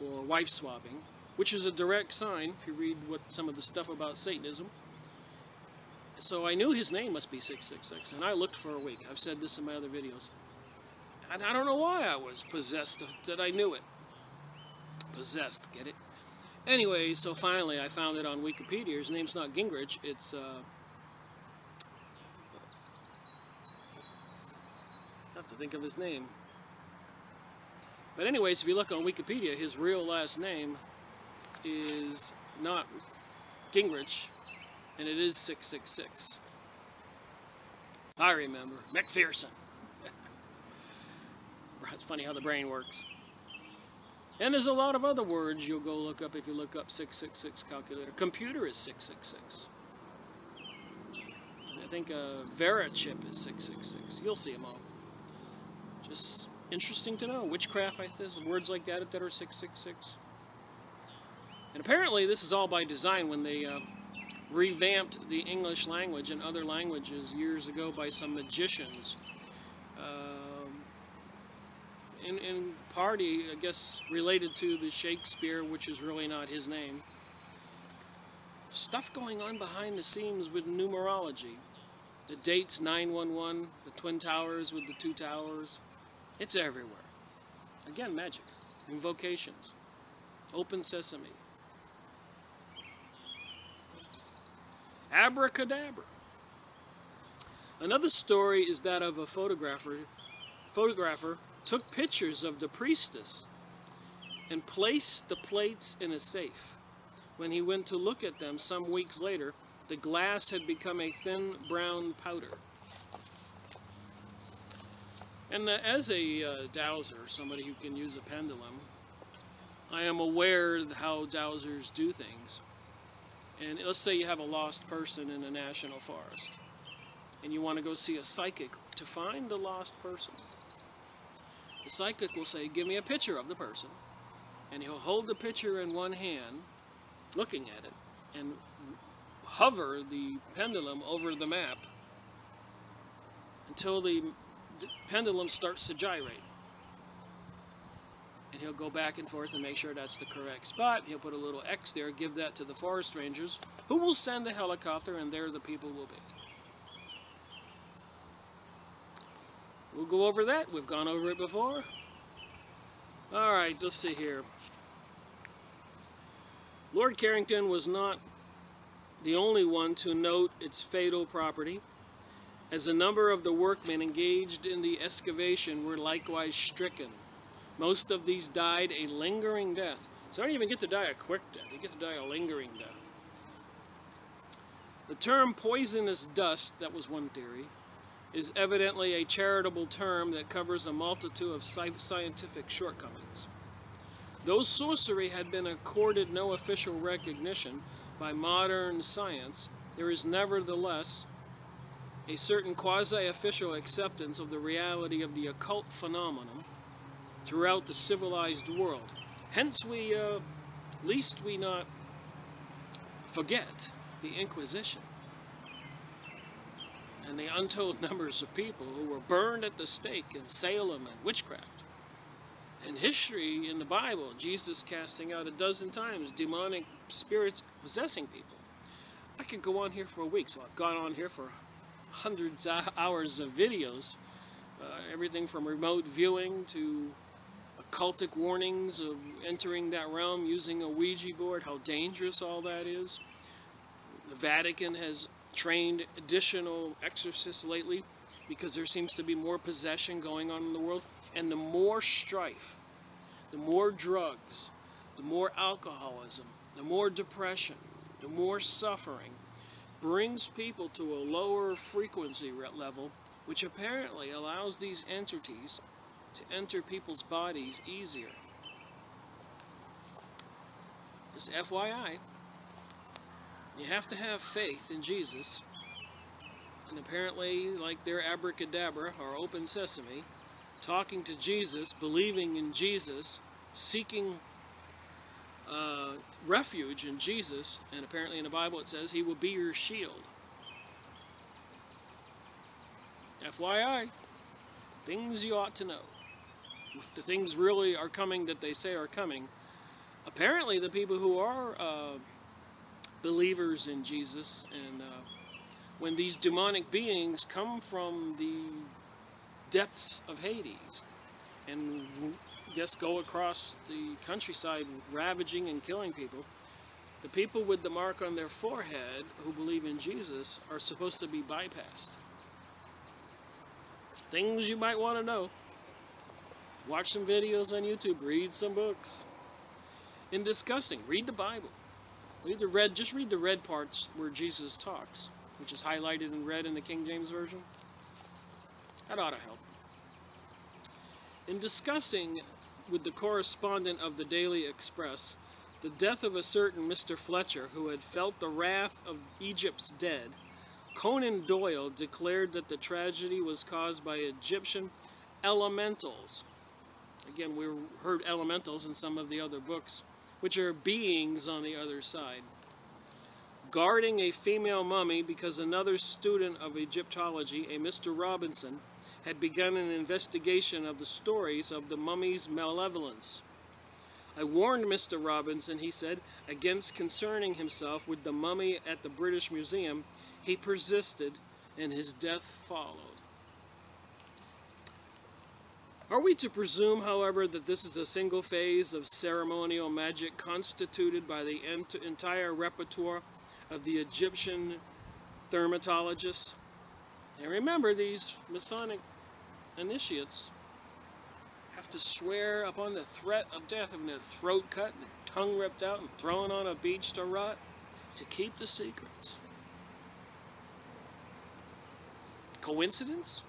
or wife swapping. which is a direct sign if you read some of the stuff about Satanism. So I knew his name must be 666, and I looked for a week. I've said this in my other videos. And I don't know why I was possessed that I knew it. Possessed, get it? Anyway, so finally I found it on Wikipedia. His name's not Gingrich, it's I have to think of his name. But anyways, if you look on Wikipedia, his real last name is not Gingrich, and it is 666. I remember. McPherson. It's funny how the brain works. And there's a lot of other words you'll go look up if you look up 666 calculator. Computer is 666. I think Vera chip is 666. You'll see them all. Just interesting to know. Witchcraft, there's words like that are 666. And apparently this is all by design when they revamped the English language and other languages years ago by some magicians. In party, I guess, related to the Shakespeare, which is really not his name. Stuff going on behind the scenes with numerology. The dates 911, the Twin Towers with the 2 towers. It's everywhere. Again, magic. Invocations. Open sesame. Abracadabra. Another story is that of a photographer took pictures of the priestess and placed the plates in a safe. When he went to look at them some weeks later, the glass had become a thin brown powder. And as a dowser, somebody who can use a pendulum, I am aware of how dowsers do things. And let's say you have a lost person in a national forest, and you want to go see a psychic to find the lost person. The psychic will say, give me a picture of the person, and he'll hold the picture in one hand, looking at it, and hover the pendulum over the map until the pendulum starts to gyrate. And he'll go back and forth and make sure that's the correct spot. He'll put a little X there, give that to the forest rangers, who will send a helicopter, and there the people will be. We'll go over that. We've gone over it before. Alright, let's see here. Lord Carrington was not the only one to note its fatal property, as a number of the workmen engaged in the excavation were likewise stricken. Most of these died a lingering death. So they don't even get to die a quick death. They get to die a lingering death. The term poisonous dust, that was one theory, is evidently a charitable term that covers a multitude of scientific shortcomings. Though sorcery had been accorded no official recognition by modern science, there is nevertheless a certain quasi-official acceptance of the reality of the occult phenomenon throughout the civilized world. Hence least we not forget the Inquisition and the untold numbers of people who were burned at the stake in Salem and witchcraft. In history, in the Bible, Jesus casting out 12 times demonic spirits possessing people. I could go on here for a week, so I've gone on here for hundreds of hours of videos. Everything from remote viewing to occultic warnings of entering that realm using a Ouija board, how dangerous all that is. The Vatican has trained additional exorcists lately because there seems to be more possession going on in the world. And the more strife, the more drugs, the more alcoholism, the more depression, the more suffering brings people to a lower frequency level, which apparently allows these entities to enter people's bodies easier. Just FYI, you have to have faith in Jesus, and apparently, like their abracadabra or open sesame, talking to Jesus, believing in Jesus, seeking refuge in Jesus, and apparently in the Bible it says he will be your shield. FYI, things you ought to know. If the things really are coming that they say are coming, apparently the people who are believers in Jesus, and when these demonic beings come from the depths of Hades and just go across the countryside ravaging and killing people, the people with the mark on their forehead who believe in Jesus are supposed to be bypassed. Things you might want to know. Watch some videos on YouTube, read some books. In discussing, read the Bible. Just read the red parts where Jesus talks, which is highlighted in red in the King James Version. That ought to help. In discussing with the correspondent of the Daily Express the death of a certain Mr. Fletcher who had felt the wrath of Egypt's dead, Conan Doyle declared that the tragedy was caused by Egyptian elementals. Again, we heard elementals in some of the other books, which are beings on the other side, guarding a female mummy because another student of Egyptology, a Mr. Robinson, had begun an investigation of the stories of the mummy's malevolence. I warned Mr. Robinson, he said, against concerning himself with the mummy at the British Museum. He persisted, and his death followed. Are we to presume, however, that this is a single phase of ceremonial magic constituted by the entire repertoire of the Egyptian thermatologists? And remember, these Masonic initiates have to swear upon the threat of death, having their throat cut, and their tongue ripped out, and thrown on a beach to rot, to keep the secrets. Coincidence?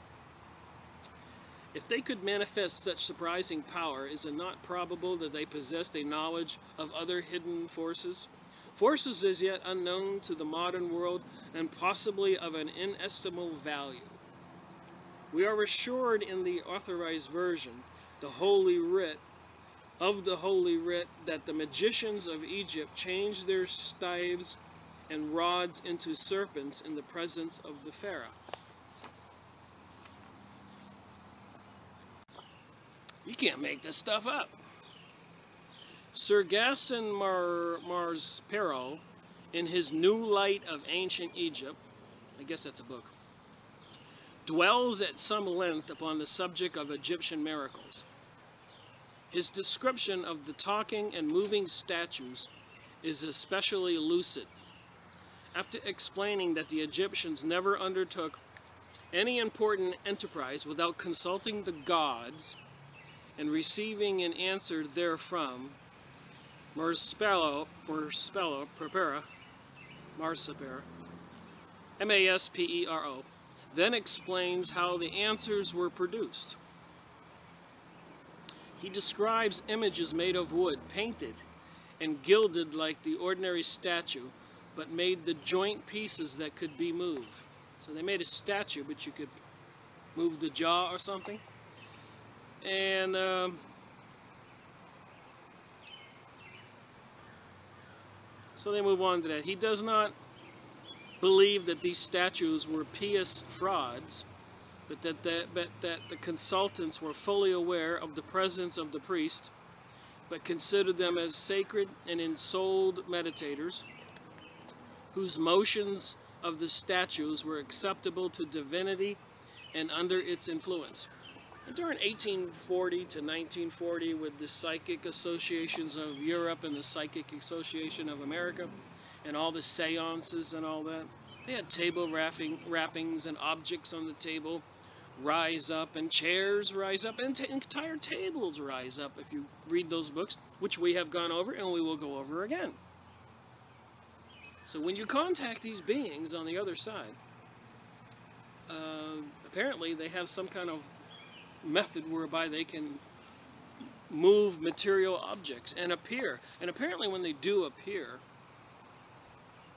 If they could manifest such surprising power, is it not probable that they possessed a knowledge of other hidden forces? Forces as yet unknown to the modern world and possibly of an inestimable value. We are assured in the authorized version, the Holy Writ, that the magicians of Egypt changed their staves and rods into serpents in the presence of the Pharaoh. You can't make this stuff up. Sir Gaston Maspero, in his New Light of Ancient Egypt, I guess that's a book, dwells at some length upon the subject of Egyptian miracles. His description of the talking and moving statues is especially lucid. After explaining that the Egyptians never undertook any important enterprise without consulting the gods and receiving an answer therefrom, Maspero, M-A-S-P-E-R-O, then explains how the answers were produced. He describes images made of wood, painted and gilded like the ordinary statue, but made the joint pieces that could be moved. So they made a statue, but you could move the jaw or something. And so they move on to that. He does not believe that these statues were pious frauds, but that the consultants were fully aware of the presence of the priest, but considered them as sacred and ensouled meditators, whose motions of the statues were acceptable to divinity and under its influence. During 1840 to 1940, with the Psychic Associations of Europe and the Psychic Association of America, and all the seances and all that, they had table wrappings and objects on the table rise up, and chairs rise up, and entire tables rise up, if you read those books, which we have gone over and we will go over again. So when you contact these beings on the other side, apparently they have some kind of method whereby they can move material objects and appear. And apparently when they do appear,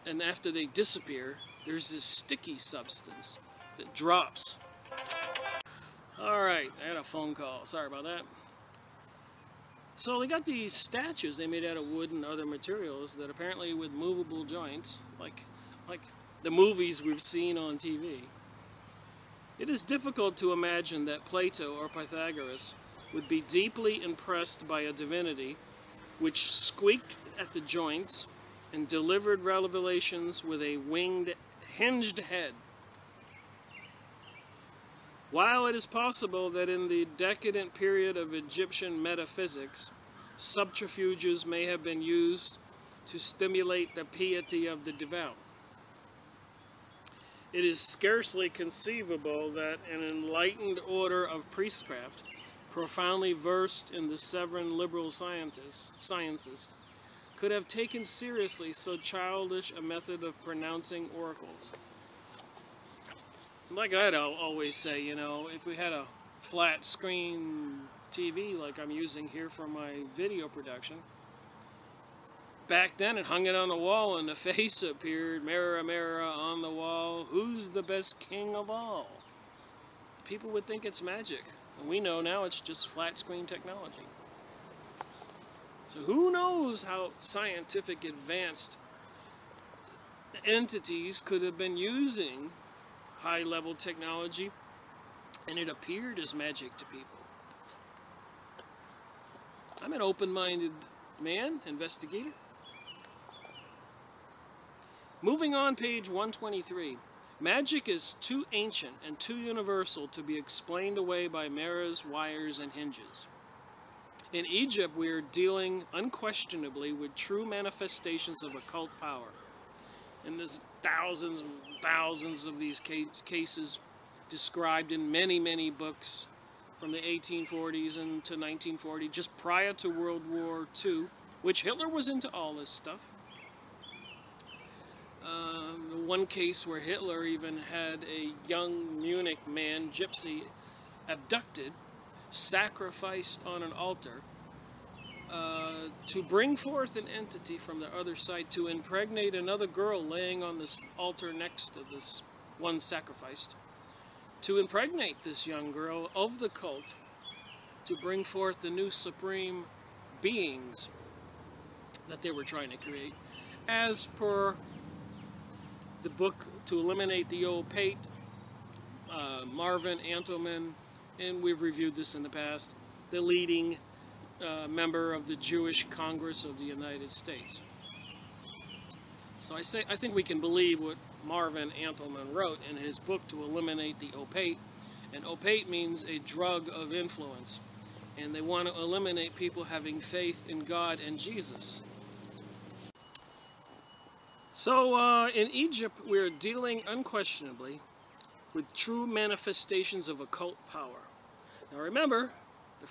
and after they disappear, there's this sticky substance that drops. Alright, I had a phone call. Sorry about that. So they got these statues they made out of wood and other materials that apparently with movable joints, like the movies we've seen on TV. It is difficult to imagine that Plato or Pythagoras would be deeply impressed by a divinity which squeaked at the joints and delivered revelations with a winged, hinged head. While it is possible that in the decadent period of Egyptian metaphysics, subterfuges may have been used to stimulate the piety of the devout, it is scarcely conceivable that an enlightened order of priestcraft, profoundly versed in the seven liberal sciences, could have taken seriously so childish a method of pronouncing oracles. Like I'd always say, you know, if we had a flat screen TV like I'm using here for my video production, back then it hung it on the wall and the face appeared, mirror, mirror on the wall, who's the best king of all? People would think it's magic. And we know now it's just flat screen technology. So who knows how scientific advanced entities could have been using high-level technology, and it appeared as magic to people. I'm an open-minded man, investigator. Moving on, page 123. Magic is too ancient and too universal to be explained away by mirrors, wires, and hinges. In Egypt, we are dealing unquestionably with true manifestations of occult power. And there's thousands and thousands of these cases described in many, many books from the 1840s and to 1940, just prior to World War II, which Hitler was into all this stuff. One case where Hitler even had a young Munich man, gypsy, abducted, sacrificed on an altar to bring forth an entity from the other side to impregnate another girl laying on this altar next to this one sacrificed, to impregnate this young girl of the cult, to bring forth the new supreme beings that they were trying to create, as per the book To Eliminate the Opaque, Marvin Antelman, and we've reviewed this in the past, the leading member of the Jewish Congress of the United States. So I think we can believe what Marvin Antelman wrote in his book To Eliminate the Opaque. And opaque means a drug of influence. And they want to eliminate people having faith in God and Jesus. So in Egypt, we're dealing unquestionably with true manifestations of occult power. Now remember, the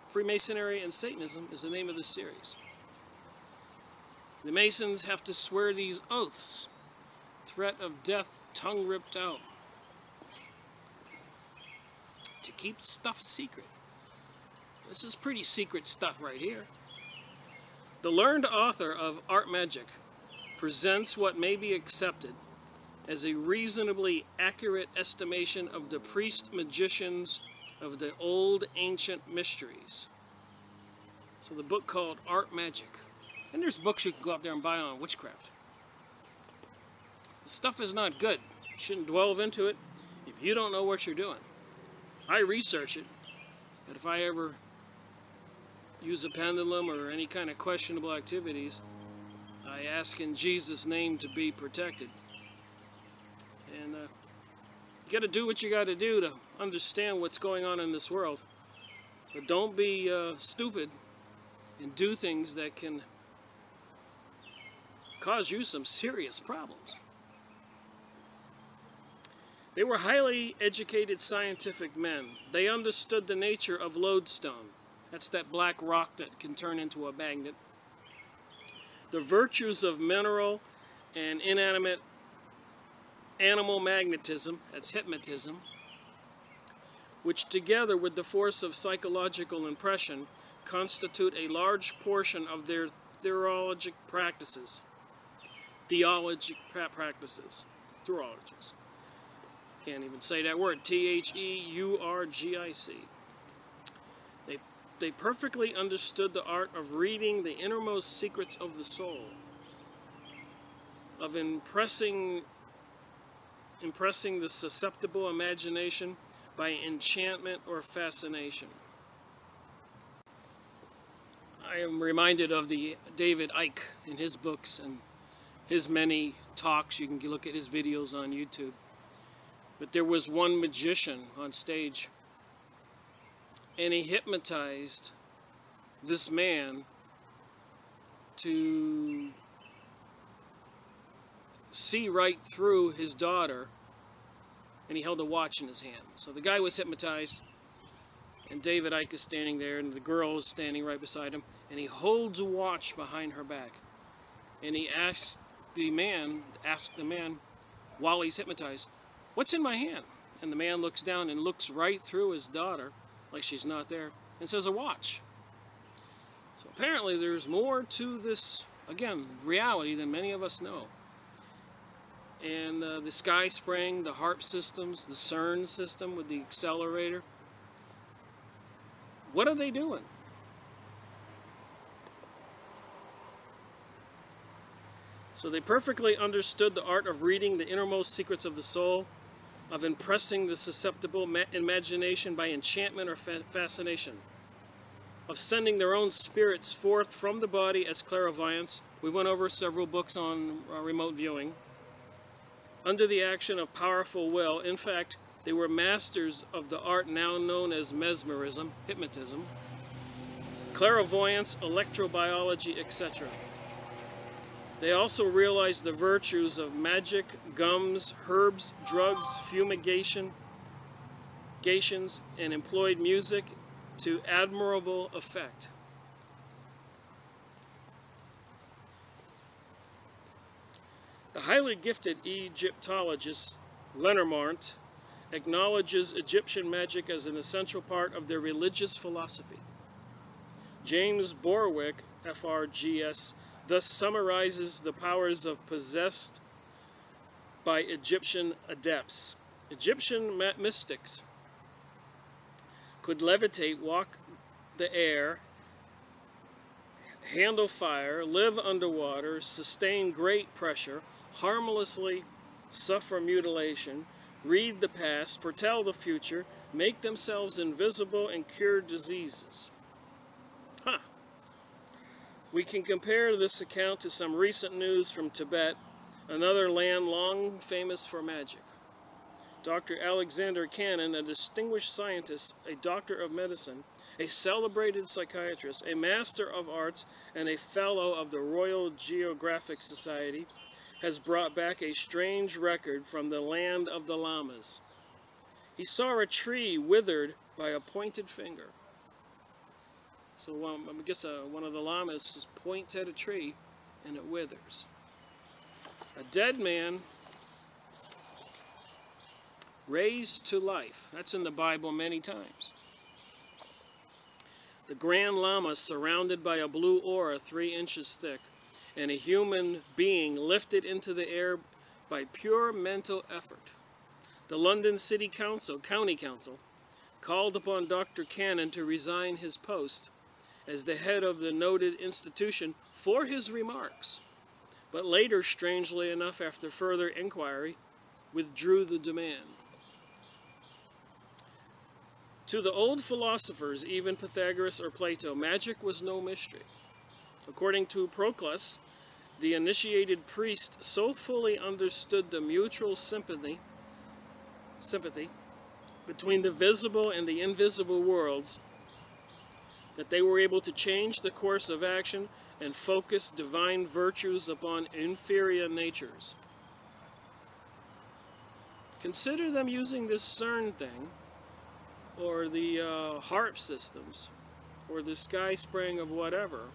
Freemasonry and Satanism is the name of this series. The Masons have to swear these oaths, threat of death, tongue ripped out, to keep stuff secret. This is pretty secret stuff right here. The learned author of Art Magic presents what may be accepted as a reasonably accurate estimation of the priest-magicians of the old ancient mysteries. So the book called Art Magic. And there's books you can go out there and buy on witchcraft. The stuff is not good. You shouldn't delve into it if you don't know what you're doing. I research it, but if I ever use a pendulum or any kind of questionable activities, I ask in Jesus' name to be protected. And you got to do what you got to do to understand what's going on in this world. But don't be stupid and do things that can cause you some serious problems. They were highly educated scientific men. They understood the nature of lodestone. That's that black rock that can turn into a magnet. The virtues of mineral and inanimate animal magnetism, that's hypnotism, which together with the force of psychological impression constitute a large portion of their theologic practices. Theologic practices. Theologics. Can't even say that word. T-H-E-U-R-G-I-C. They perfectly understood the art of reading the innermost secrets of the soul, of impressing the susceptible imagination by enchantment or fascination. I am reminded of the David Icke in his books and his many talks. You can look at his videos on YouTube. But there was one magician on stage, and he hypnotized this man to see right through his daughter, and he held a watch in his hand. So the guy was hypnotized, and David Icke is standing there, and the girl is standing right beside him, and he holds a watch behind her back, and he asked the man while he's hypnotized, "What's in my hand?" And the man looks down and looks right through his daughter, like she's not there, and says, "A watch." So apparently there's more to this, again, reality than many of us know. And the sky spring, the HARP systems, the CERN system with the accelerator, what are they doing? So they perfectly understood the art of reading the innermost secrets of the soul, of impressing the susceptible imagination by enchantment or fascination, of sending their own spirits forth from the body as clairvoyants. We went over several books on remote viewing. Under the action of powerful will, in fact, they were masters of the art now known as mesmerism, hypnotism, clairvoyance, electrobiology, etc. They also realized the virtues of magic, gums, herbs, drugs, fumigations, and employed music to admirable effect. The highly gifted Egyptologist Lenormant acknowledges Egyptian magic as an essential part of their religious philosophy. James Borwick, FRGS, thus summarizes the powers possessed by Egyptian adepts. Egyptian mystics could levitate, walk the air, handle fire, live underwater, sustain great pressure, harmlessly suffer mutilation, read the past, foretell the future, make themselves invisible, and cure diseases. We can compare this account to some recent news from Tibet, another land long famous for magic. Dr. Alexander Cannon, a distinguished scientist, a doctor of medicine, a celebrated psychiatrist, a master of arts, and a fellow of the Royal Geographic Society, has brought back a strange record from the land of the Lamas. He saw a tree withered by a pointed finger. So I guess one of the Lamas just points at a tree and it withers. A dead man raised to life. That's in the Bible many times. The Grand Lama surrounded by a blue aura 3 inches thick, and a human being lifted into the air by pure mental effort. The London County Council, called upon Dr. Cannon to resign his post as the head of the noted institution for his remarks, but later, strangely enough, after further inquiry, withdrew the demand. To the old philosophers, even Pythagoras or Plato, magic was no mystery. According to Proclus, the initiated priest so fully understood the mutual sympathy between the visible and the invisible worlds that they were able to change the course of action and focus divine virtues upon inferior natures. Consider them using this CERN thing, or the HARP systems, or the sky spring of whatever.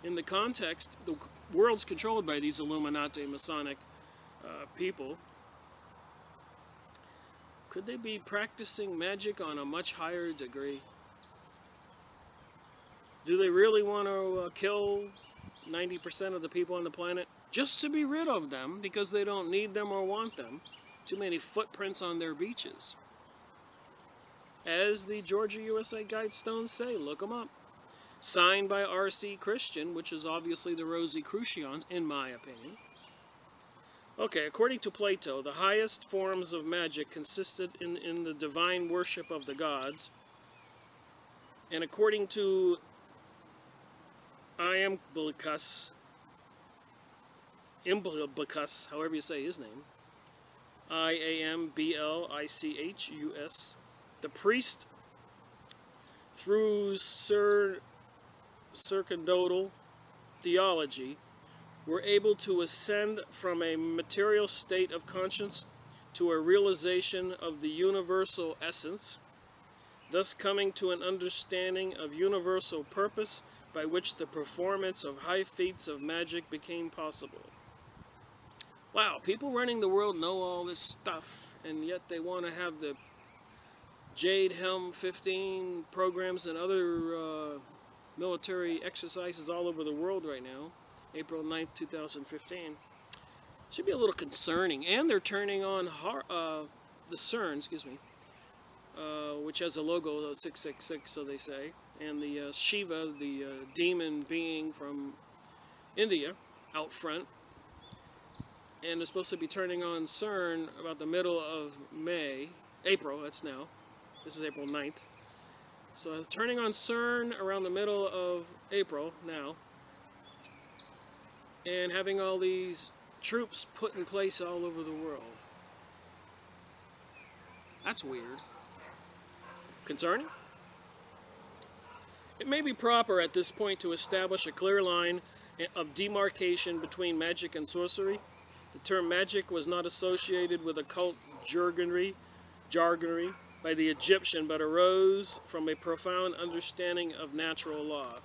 In the context, the world's controlled by these Illuminati Masonic people. Could they be practicing magic on a much higher degree? Do they really want to kill 90% of the people on the planet just to be rid of them because they don't need them or want them? Too many footprints on their beaches. As the Georgia USA Guidestones say, look them up. Signed by R.C. Christian, which is obviously the Rosicrucians, in my opinion. Okay, according to Plato, the highest forms of magic consisted in the divine worship of the gods. And according to Iamblichus, however you say his name, Iamblichus, the priest, through sacerdotal theology, were able to ascend from a material state of conscience to a realization of the universal essence, thus coming to an understanding of universal purpose by which the performance of high feats of magic became possible. Wow, people running the world know all this stuff, and yet they want to have the Jade Helm 15 programs and other military exercises all over the world right now, April 9th, 2015. Should be a little concerning. And they're turning on the CERN, which has a logo of 666, so they say, and the Shiva, the demon being from India, out front. And they're supposed to be turning on CERN about the middle of April, that's now. This is April 9th. So turning on CERN around the middle of April now, and having all these troops put in place all over the world. That's weird. Concerning? It may be proper at this point to establish a clear line of demarcation between magic and sorcery. The term magic was not associated with occult jargonry by the Egyptian, but arose from a profound understanding of natural law.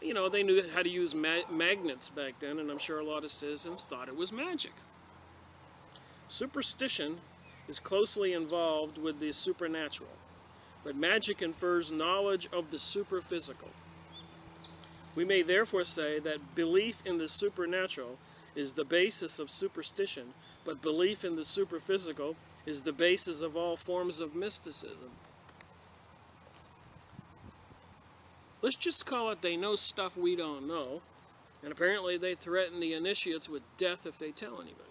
You know, they knew how to use magnets back then, and I'm sure a lot of citizens thought it was magic. Superstition is closely involved with the supernatural, but magic infers knowledge of the superphysical. We may therefore say that belief in the supernatural is the basis of superstition, but belief in the superphysical is the basis of all forms of mysticism. Let's just call it they know stuff we don't know, and apparently they threaten the initiates with death if they tell anybody.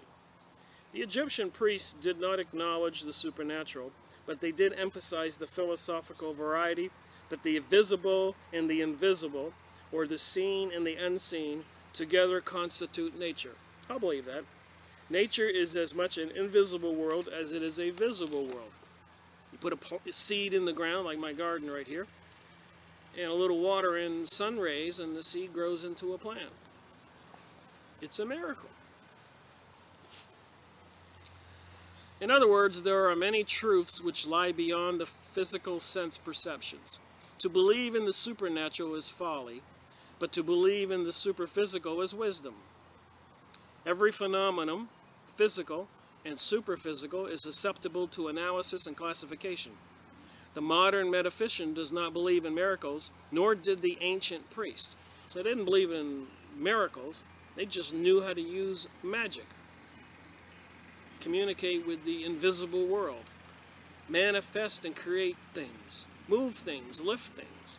The Egyptian priests did not acknowledge the supernatural, but they did emphasize the philosophical variety that the visible and the invisible, or the seen and the unseen, together constitute nature. I'll believe that. Nature is as much an invisible world as it is a visible world. You put a seed in the ground, like my garden right here, and a little water and sun rays, and the seed grows into a plant. It's a miracle. In other words, there are many truths which lie beyond the physical sense perceptions. To believe in the supernatural is folly, but to believe in the superphysical is wisdom. Every phenomenon, physical and superphysical, is susceptible to analysis and classification. The modern metaphysician does not believe in miracles, nor did the ancient priest. So they didn't believe in miracles, they just knew how to use magic. Communicate with the invisible world. Manifest and create things. Move things, lift things.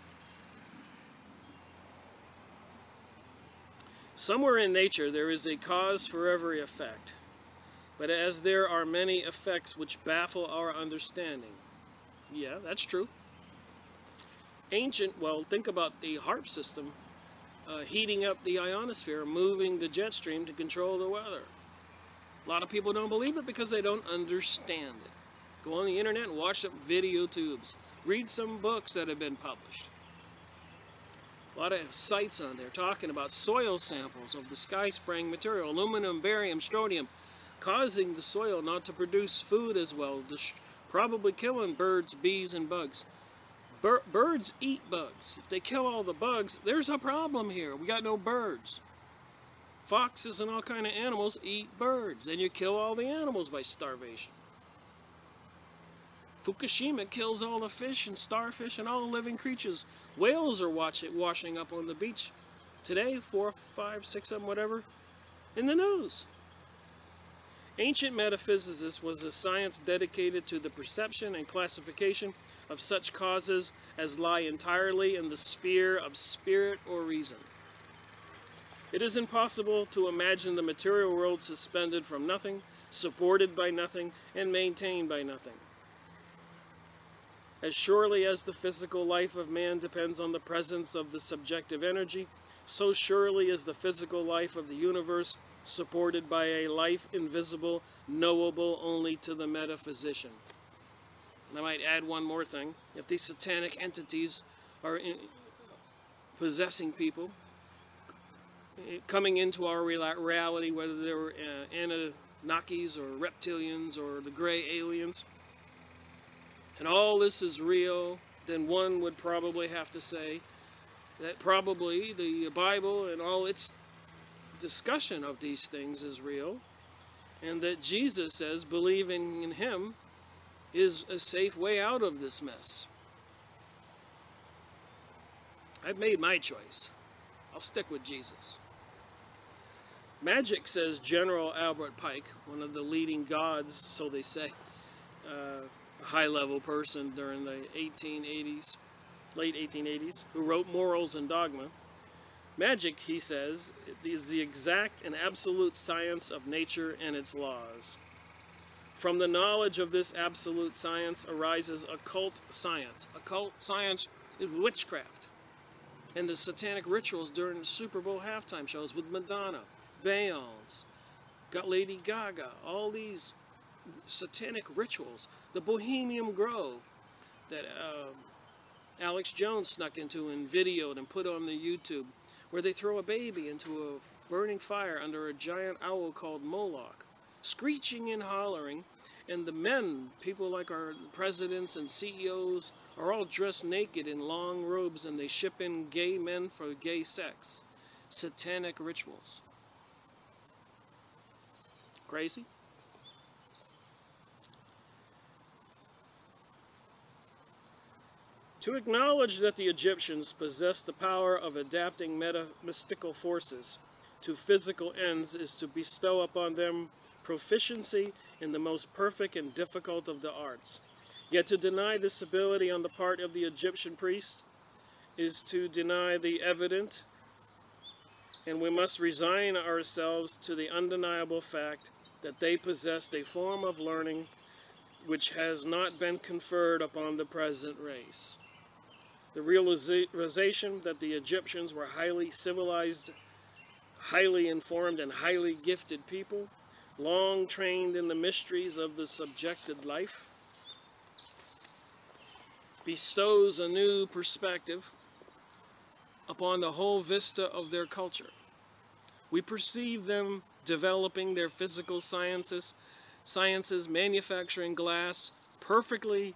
Somewhere in nature there is a cause for every effect, but as there are many effects which baffle our understanding. Yeah, that's true. Well, think about the HAARP system, heating up the ionosphere, moving the jet stream to control the weather. A lot of people don't believe it because they don't understand it. Go on the internet and watch some video tubes. Read some books that have been published. A lot of sites on there talking about soil samples of the sky-spraying material, aluminum, barium, strontium, causing the soil not to produce food as well, probably killing birds, bees, and bugs. Birds eat bugs. If they kill all the bugs, there's a problem here. We got no birds. Foxes and all kind of animals eat birds, and you kill all the animals by starvation. Fukushima kills all the fish and starfish and all the living creatures. Whales are washing up on the beach today, 4, 5, 6 of them, whatever, in the news. Ancient metaphysics was a science dedicated to the perception and classification of such causes as lie entirely in the sphere of spirit or reason. It is impossible to imagine the material world suspended from nothing, supported by nothing, and maintained by nothing. As surely as the physical life of man depends on the presence of the subjective energy, so surely is the physical life of the universe supported by a life invisible, knowable only to the metaphysician. And I might add one more thing. If these satanic entities are possessing people, coming into our reality, whether they were Anunnakis or reptilians or the gray aliens, and all this is real, then one would probably have to say that probably the Bible and all its discussion of these things is real, and that Jesus says believing in him is a safe way out of this mess. I've made my choice. I'll stick with Jesus. Magic, says General Albert Pike, one of the leading gods, so they say, a high-level person during the 1880s, late 1880s, who wrote Morals and Dogma. Magic, he says, is the exact and absolute science of nature and its laws. From the knowledge of this absolute science arises occult science. Occult science is witchcraft. And the satanic rituals during the Super Bowl halftime shows with Madonna, Bales, got Lady Gaga, all these satanic rituals. The Bohemian Grove that Alex Jones snuck into and videoed and put on the YouTube, where they throw a baby into a burning fire under a giant owl called Moloch, screeching and hollering, and the men, people like our presidents and CEOs, are all dressed naked in long robes, and they ship in gay men for gay sex. Satanic rituals. Crazy? To acknowledge that the Egyptians possessed the power of adapting mystical forces to physical ends is to bestow upon them proficiency in the most perfect and difficult of the arts. Yet to deny this ability on the part of the Egyptian priests is to deny the evident, and we must resign ourselves to the undeniable fact that they possessed a form of learning which has not been conferred upon the present race. The realization that the Egyptians were highly civilized, highly informed, and highly gifted people, long trained in the mysteries of the subjected life, bestows a new perspective upon the whole vista of their culture. We perceive them developing their physical sciences, manufacturing glass, perfectly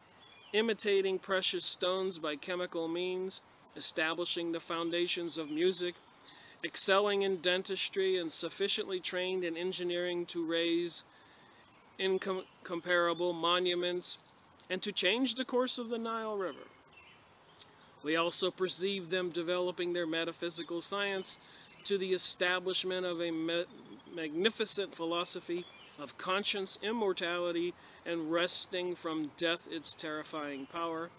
imitating precious stones by chemical means, establishing the foundations of music, excelling in dentistry, and sufficiently trained in engineering to raise incomparable monuments and to change the course of the Nile River. We also perceive them developing their metaphysical science to the establishment of a magnificent philosophy of conscious immortality and resting from death its terrifying power.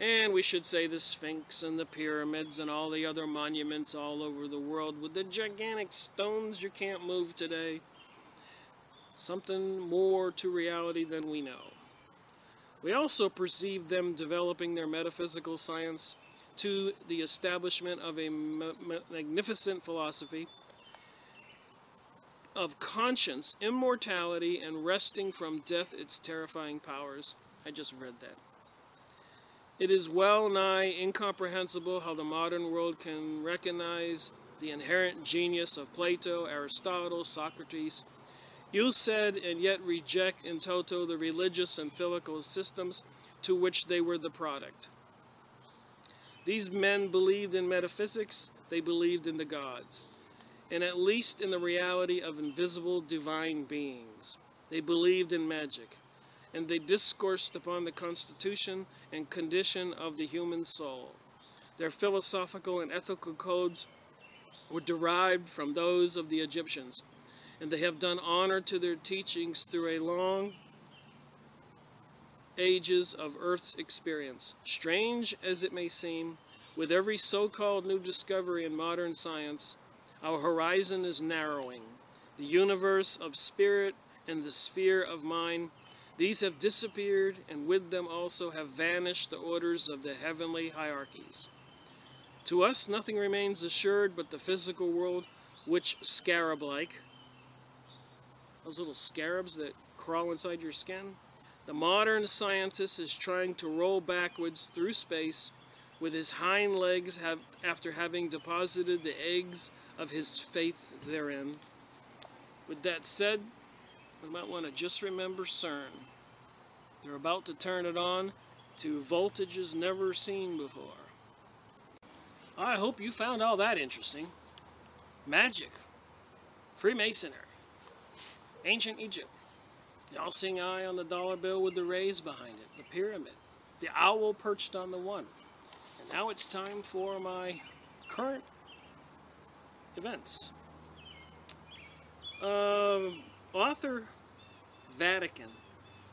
And we should say the Sphinx and the pyramids and all the other monuments all over the world with the gigantic stones you can't move today. Something more to reality than we know. We also perceive them developing their metaphysical science to the establishment of a magnificent philosophy of conscience, immortality, and resting from death its terrifying powers. I just read that. It is well nigh incomprehensible how the modern world can recognize the inherent genius of Plato, Aristotle, Socrates, said, and yet reject in toto the religious and philosophical systems to which they were the product. These men believed in metaphysics, they believed in the gods, and at least in the reality of invisible divine beings. They believed in magic, and they discoursed upon the constitution and condition of the human soul. Their philosophical and ethical codes were derived from those of the Egyptians, and they have done honor to their teachings through a long ages of Earth's experience. Strange as it may seem, with every so-called new discovery in modern science, our horizon is narrowing. The universe of spirit and the sphere of mind These have disappeared, and with them also have vanished the orders of the heavenly hierarchies. To us, nothing remains assured but the physical world, which scarab-like, those little scarabs that crawl inside your skin, the modern scientist is trying to roll backwards through space with his hind legs after having deposited the eggs of his faith therein. With that said, we might want to just remember CERN. They're about to turn it on to voltages never seen before. I hope you found all that interesting. Magic, Freemasonry, Ancient Egypt, the all-seeing eye on the dollar bill with the rays behind it, the pyramid, the owl perched on the one. And now it's time for my current events. Author Vatican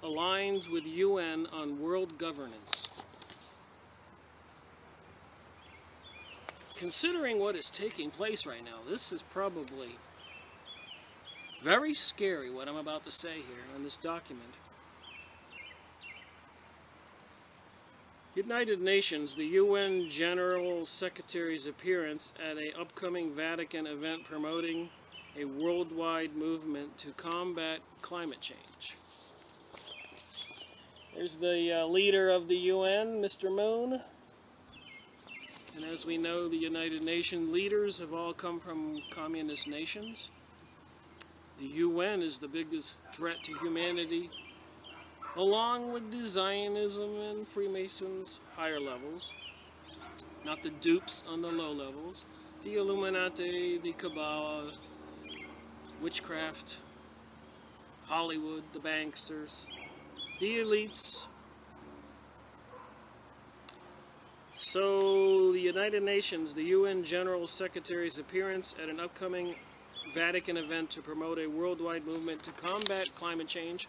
aligns with UN on world governance. Considering what is taking place right now, this is probably very scary, what I'm about to say here in this document. United Nations, the UN General Secretary's appearance at an upcoming Vatican event promoting a worldwide movement to combat climate change. There's the leader of the UN, Mr. Moon. And as we know, the United Nations leaders have all come from communist nations. The UN is the biggest threat to humanity, along with the Zionism and Freemasons higher levels, not the dupes on the low levels, the Illuminati, the Cabala, Witchcraft, Hollywood, the banksters, the elites. So, the United Nations, the UN General Secretary's appearance at an upcoming Vatican event to promote a worldwide movement to combat climate change,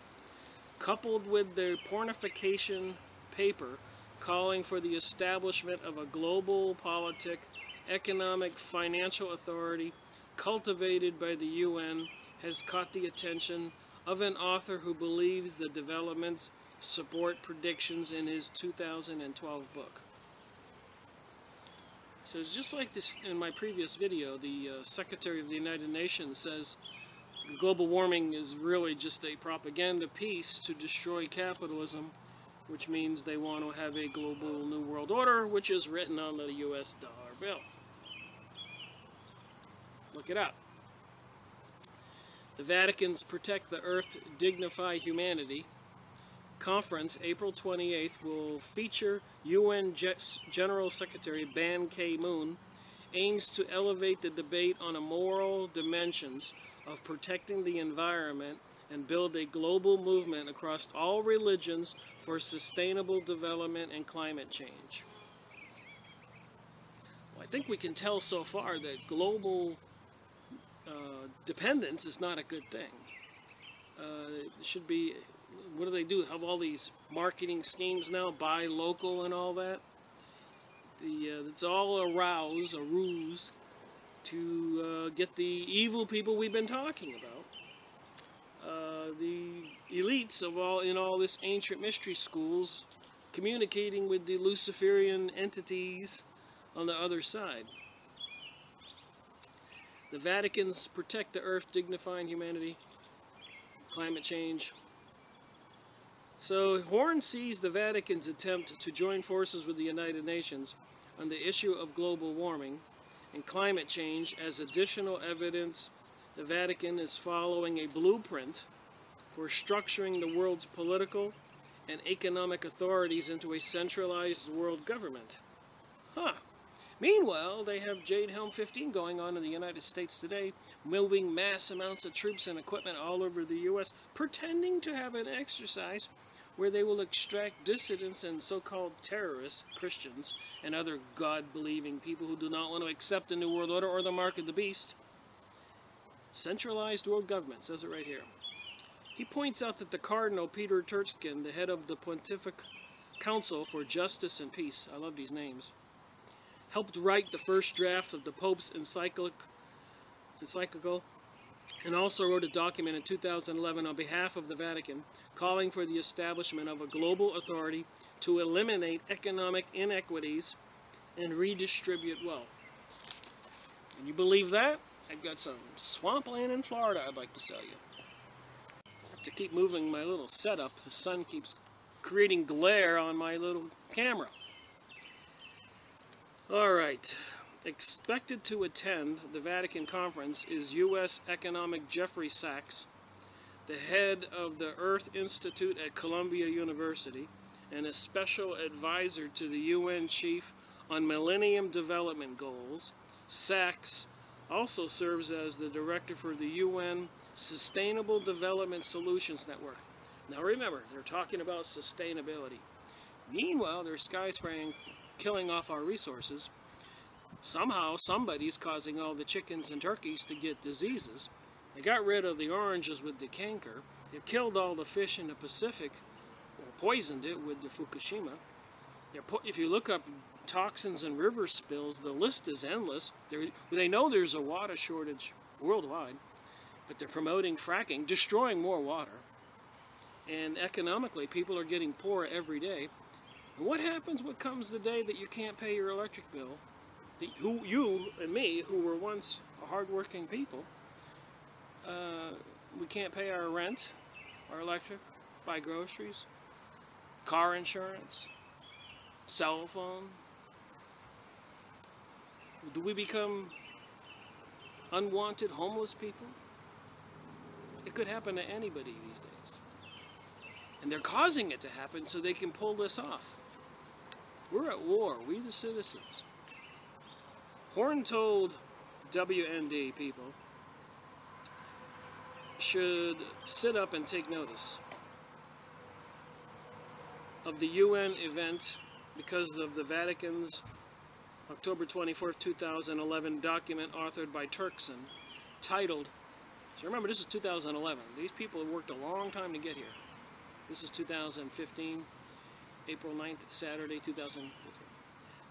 coupled with their pornification paper calling for the establishment of a global politic, economic, financial authority cultivated by the UN, has caught the attention of an author who believes the developments support predictions in his 2012 book. So it's just like this in my previous video, the Secretary of the United Nations says global warming is really just a propaganda piece to destroy capitalism, which means they want to have a global new world order, which is written on the US dollar bill. Look it up. The Vatican's Protect the Earth, Dignify Humanity conference, April 28th, will feature UN General Secretary Ban Ki-moon, aims to elevate the debate on the moral dimensions of protecting the environment and build a global movement across all religions for sustainable development and climate change. Well, I think we can tell so far that global dependence is not a good thing. It should be, what do? Have all these marketing schemes now, buy local and all that? It's all a ruse to get the evil people we've been talking about. The elites of in all this ancient mystery schools communicating with the Luciferian entities on the other side. The Vatican's Protect the Earth, Dignifying Humanity, Climate Change. So Horn sees the Vatican's attempt to join forces with the United Nations on the issue of global warming and climate change as additional evidence the Vatican is following a blueprint for structuring the world's political and economic authorities into a centralized world government. Meanwhile, they have Jade Helm 15 going on in the United States today, moving mass amounts of troops and equipment all over the U.S., pretending to have an exercise where they will extract dissidents and so-called terrorists, Christians, and other God-believing people who do not want to accept the New World Order or the Mark of the Beast. Centralized world government, says it right here. He points out that the Cardinal Peter Turchkin, the head of the Pontific Council for Justice and Peace, I love these names, helped write the first draft of the Pope's encyclical and also wrote a document in 2011 on behalf of the Vatican calling for the establishment of a global authority to eliminate economic inequities and redistribute wealth. Can you believe that? I've got some swampland in Florida I'd like to sell you. I have to keep moving my little setup. The sun keeps creating glare on my little camera. Alright. Expected to attend the Vatican conference is U.S. economic Jeffrey Sachs, the head of the Earth Institute at Columbia University, and a special advisor to the UN chief on Millennium Development Goals. Sachs also serves as the director for the UN Sustainable Development Solutions Network. Now remember, they're talking about sustainability. Meanwhile, they're sky spraying, killing off our resources. Somehow, somebody's causing all the chickens and turkeys to get diseases. They got rid of the oranges with the canker. They killed all the fish in the Pacific, or poisoned it with the Fukushima. If you look up toxins and river spills, the list is endless. They know there's a water shortage worldwide, but they're promoting fracking, destroying more water. And economically, people are getting poorer every day. And what happens when comes the day that you can't pay your electric bill? You and me, who were once hardworking people, we can't pay our rent, our electric, buy groceries, car insurance, cell phone. Do we become unwanted homeless people? It could happen to anybody these days. And they're causing it to happen so they can pull this off. We're at war, we the citizens. Horn told WND people should sit up and take notice of the UN event because of the Vatican's October 24th, 2011 document authored by Turkson titled, so remember this is 2011, these people have worked a long time to get here. This is 2015, April 9th, Saturday, 2015.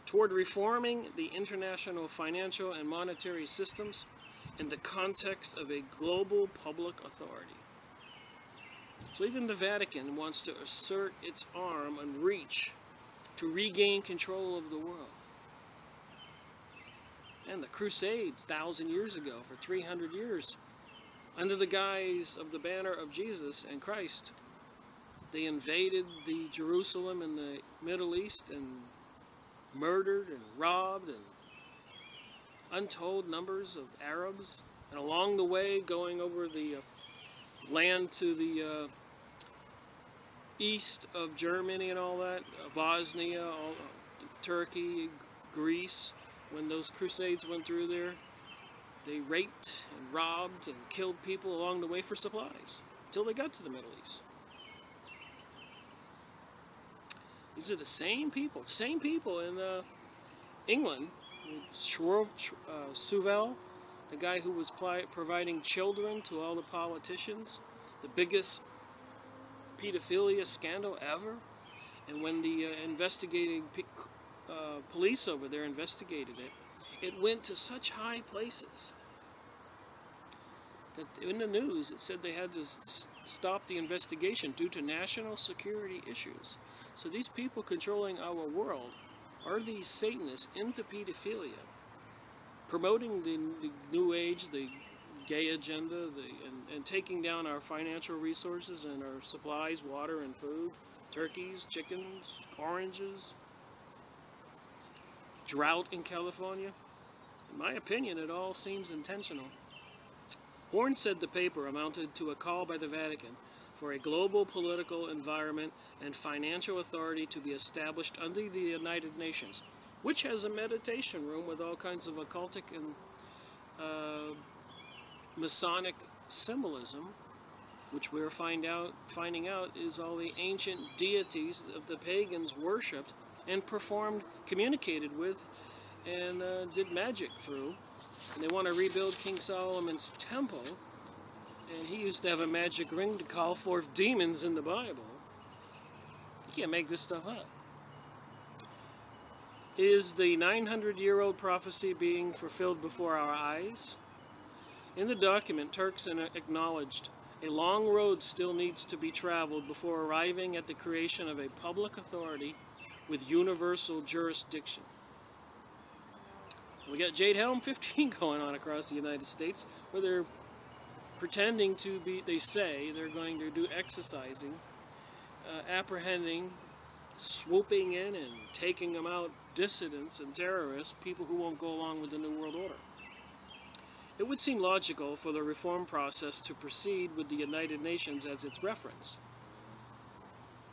Toward reforming the international financial and monetary systems in the context of a global public authority. So even the Vatican wants to assert its arm and reach to regain control of the world. And the Crusades, 1,000 years ago, for 300 years, under the guise of the banner of Jesus and Christ, they invaded the Jerusalem in the Middle East and murdered and robbed and untold numbers of Arabs, and along the way going over the land to the east of Germany and all that, Bosnia, Turkey, Greece. When those crusades went through there, they raped and robbed and killed people along the way for supplies until they got to the Middle East. These are the same people in England. Sewell, the guy who was providing children to all the politicians, the biggest pedophilia scandal ever. And when the investigating police over there investigated it, it went to such high places that in the news it said they had to stop the investigation due to national security issues. So these people controlling our world are these Satanists into pedophilia, promoting the New Age, the gay agenda, and taking down our financial resources and our supplies, water and food, turkeys, chickens, oranges, drought in California. In my opinion, it all seems intentional. Horn said the paper amounted to a call by the Vatican for a global political environment and financial authority to be established under the United Nations, which has a meditation room with all kinds of occultic and Masonic symbolism, which we're finding out is all the ancient deities of the pagans worshipped and performed, communicated with, and did magic through. And they want to rebuild King Solomon's temple, and he used to have a magic ring to call forth demons in the Bible. You can't make this stuff up. Is the 900-year-old prophecy being fulfilled before our eyes? In the document, Turks acknowledged a long road still needs to be traveled before arriving at the creation of a public authority with universal jurisdiction. We got Jade Helm 15 going on across the United States, where they're pretending to be, they say they're going to do exercising, apprehending, swooping in and taking them out dissidents and terrorists, people who won't go along with the New World Order. It would seem logical for the reform process to proceed with the United Nations as its reference.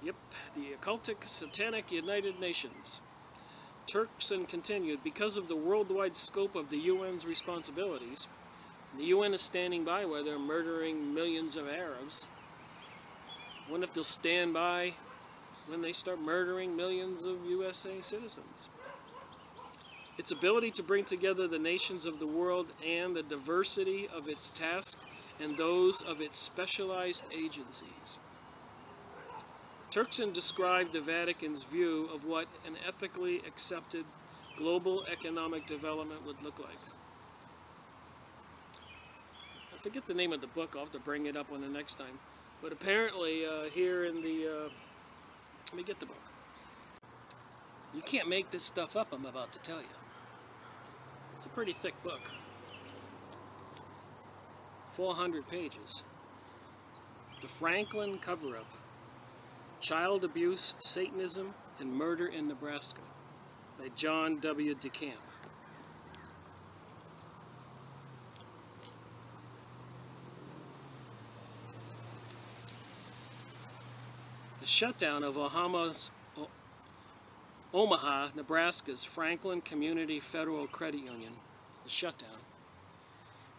Yep, the occultic, satanic United Nations. Turkson continued, because of the worldwide scope of the UN's responsibilities, the UN is standing by while they're murdering millions of Arabs. I wonder if they'll stand by when they start murdering millions of USA citizens. Its ability to bring together the nations of the world and the diversity of its tasks and those of its specialized agencies. Turkson described the Vatican's view of what an ethically accepted global economic development would look like. I forget the name of the book. I'll have to bring it up on the next time. But apparently here in the... let me get the book. You can't make this stuff up I'm about to tell you. It's a pretty thick book. 400 pages. The Franklin Cover-Up. Child Abuse, Satanism, and Murder in Nebraska by John W. DeCamp. The shutdown of Omaha, Nebraska's Franklin Community Federal Credit Union, the shutdown,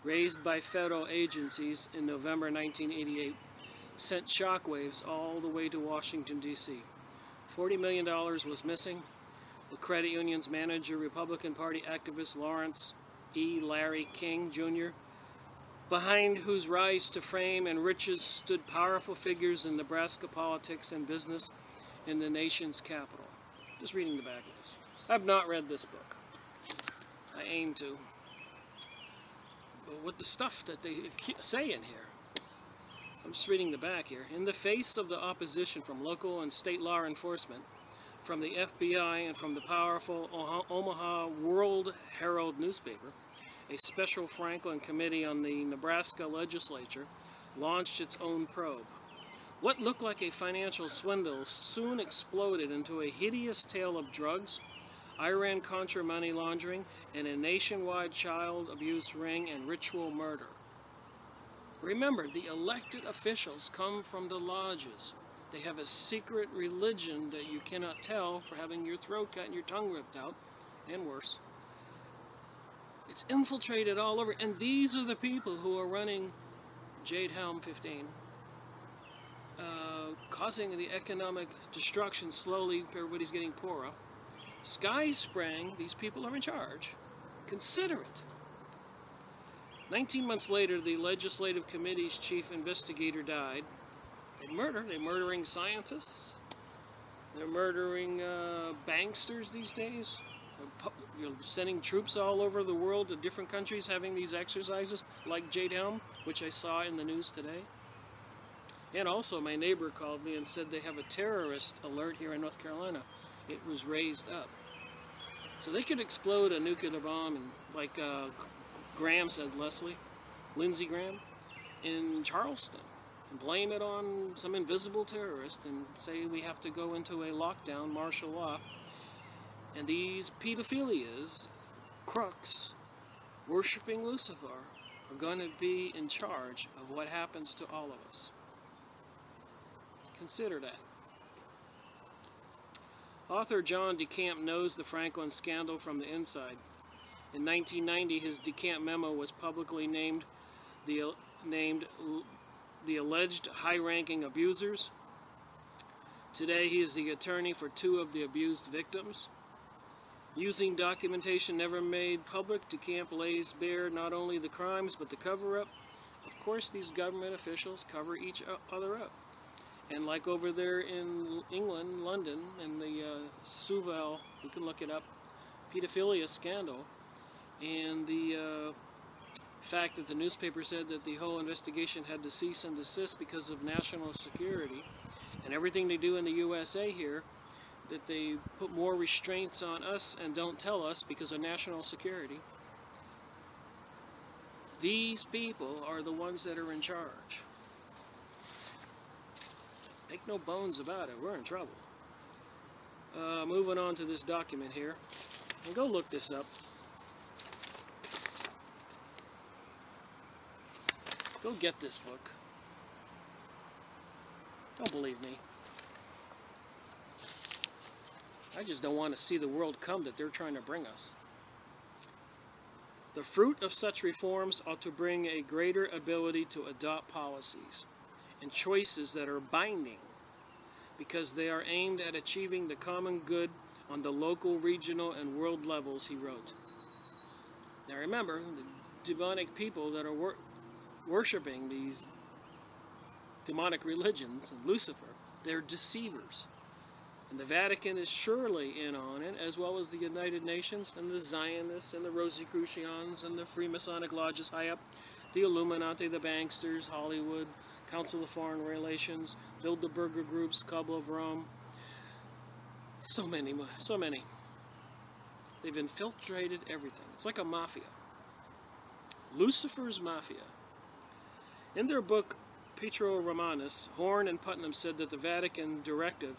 raised by federal agencies in November 1988, sent shockwaves all the way to Washington, D.C. $40 million was missing. The credit union's manager, Republican Party activist Lawrence E. Larry King, Jr., behind whose rise to fame and riches stood powerful figures in Nebraska politics and business in the nation's capital. Just reading the back of this. I've not read this book. I aim to. But with the stuff that they say in here, I'm just reading the back here. In the face of the opposition from local and state law enforcement, from the FBI, and from the powerful Omaha World Herald newspaper, a special Franklin committee on the Nebraska legislature launched its own probe. What looked like a financial swindle soon exploded into a hideous tale of drugs, Iran-Contra money laundering, and a nationwide child abuse ring and ritual murder. Remember, the elected officials come from the lodges. They have a secret religion that you cannot tell for having your throat cut and your tongue ripped out, and worse. It's infiltrated all over, and these are the people who are running Jade Helm 15, causing the economic destruction slowly. Everybody's getting poorer. Sky sprang, these people are in charge. Consider it. 19 months later, the legislative committee's chief investigator died. They're murdering scientists. They're murdering banksters these days. They're sending troops all over the world to different countries having these exercises, like Jade Helm, which I saw in the news today. And also, my neighbor called me and said they have a terrorist alert here in North Carolina. It was raised up. So they could explode a nuclear bomb, and like Graham said, Lindsey Graham, in Charleston, and blame it on some invisible terrorist and say we have to go into a lockdown, martial law. And these pedophilias, crooks, worshiping Lucifer, are going to be in charge of what happens to all of us. Consider that. Author John DeCamp knows the Franklin scandal from the inside. In 1990, his DeCamp memo was publicly named the alleged high-ranking abusers. Today, he is the attorney for 2 of the abused victims. Using documentation never made public, DeCamp lays bare not only the crimes, but the cover-up. Of course, these government officials cover each other up. And like over there in England, London, in the Suval, you can look it up, pedophilia scandal, and the fact that the newspaper said that the whole investigation had to cease and desist because of national security, and everything they do in the USA here, that they put more restraints on us and don't tell us because of national security. These people are the ones that are in charge. Make no bones about it, we're in trouble. Moving on to this document here. And go look this up. Go get this book. Don't believe me. I just don't want to see the world come that they're trying to bring us. The fruit of such reforms ought to bring a greater ability to adopt policies and choices that are binding, because they are aimed at achieving the common good on the local, regional, and world levels, he wrote. Now remember, the demonic people that are worshipping these demonic religions and Lucifer, they're deceivers. And the Vatican is surely in on it, as well as the United Nations and the Zionists and the Rosicrucians and the Freemasonic lodges high up, the Illuminati, the Banksters, Hollywood, Council of Foreign Relations, Bilderberger Groups, Cabal of Rome. So many, so many. They've infiltrated everything. It's like a mafia. Lucifer's Mafia. In their book, Petro Romanus, Horn and Putnam said that the Vatican directive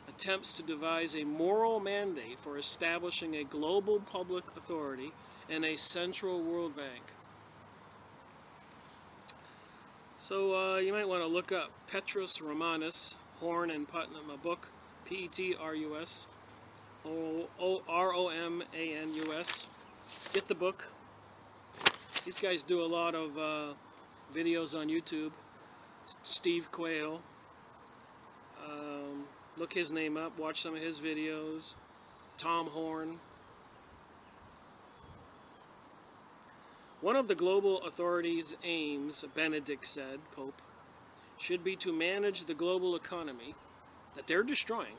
attempts to devise a moral mandate for establishing a global public authority and a central world bank. So you might want to look up Petrus Romanus, Horn and Putnam, a book, Petrus, Romanus. Get the book. These guys do a lot of videos on YouTube. Steve Quayle. Look his name up, watch some of his videos. Tom Horn. One of the global authorities' aims, Benedict said, Pope, should be to manage the global economy that they're destroying,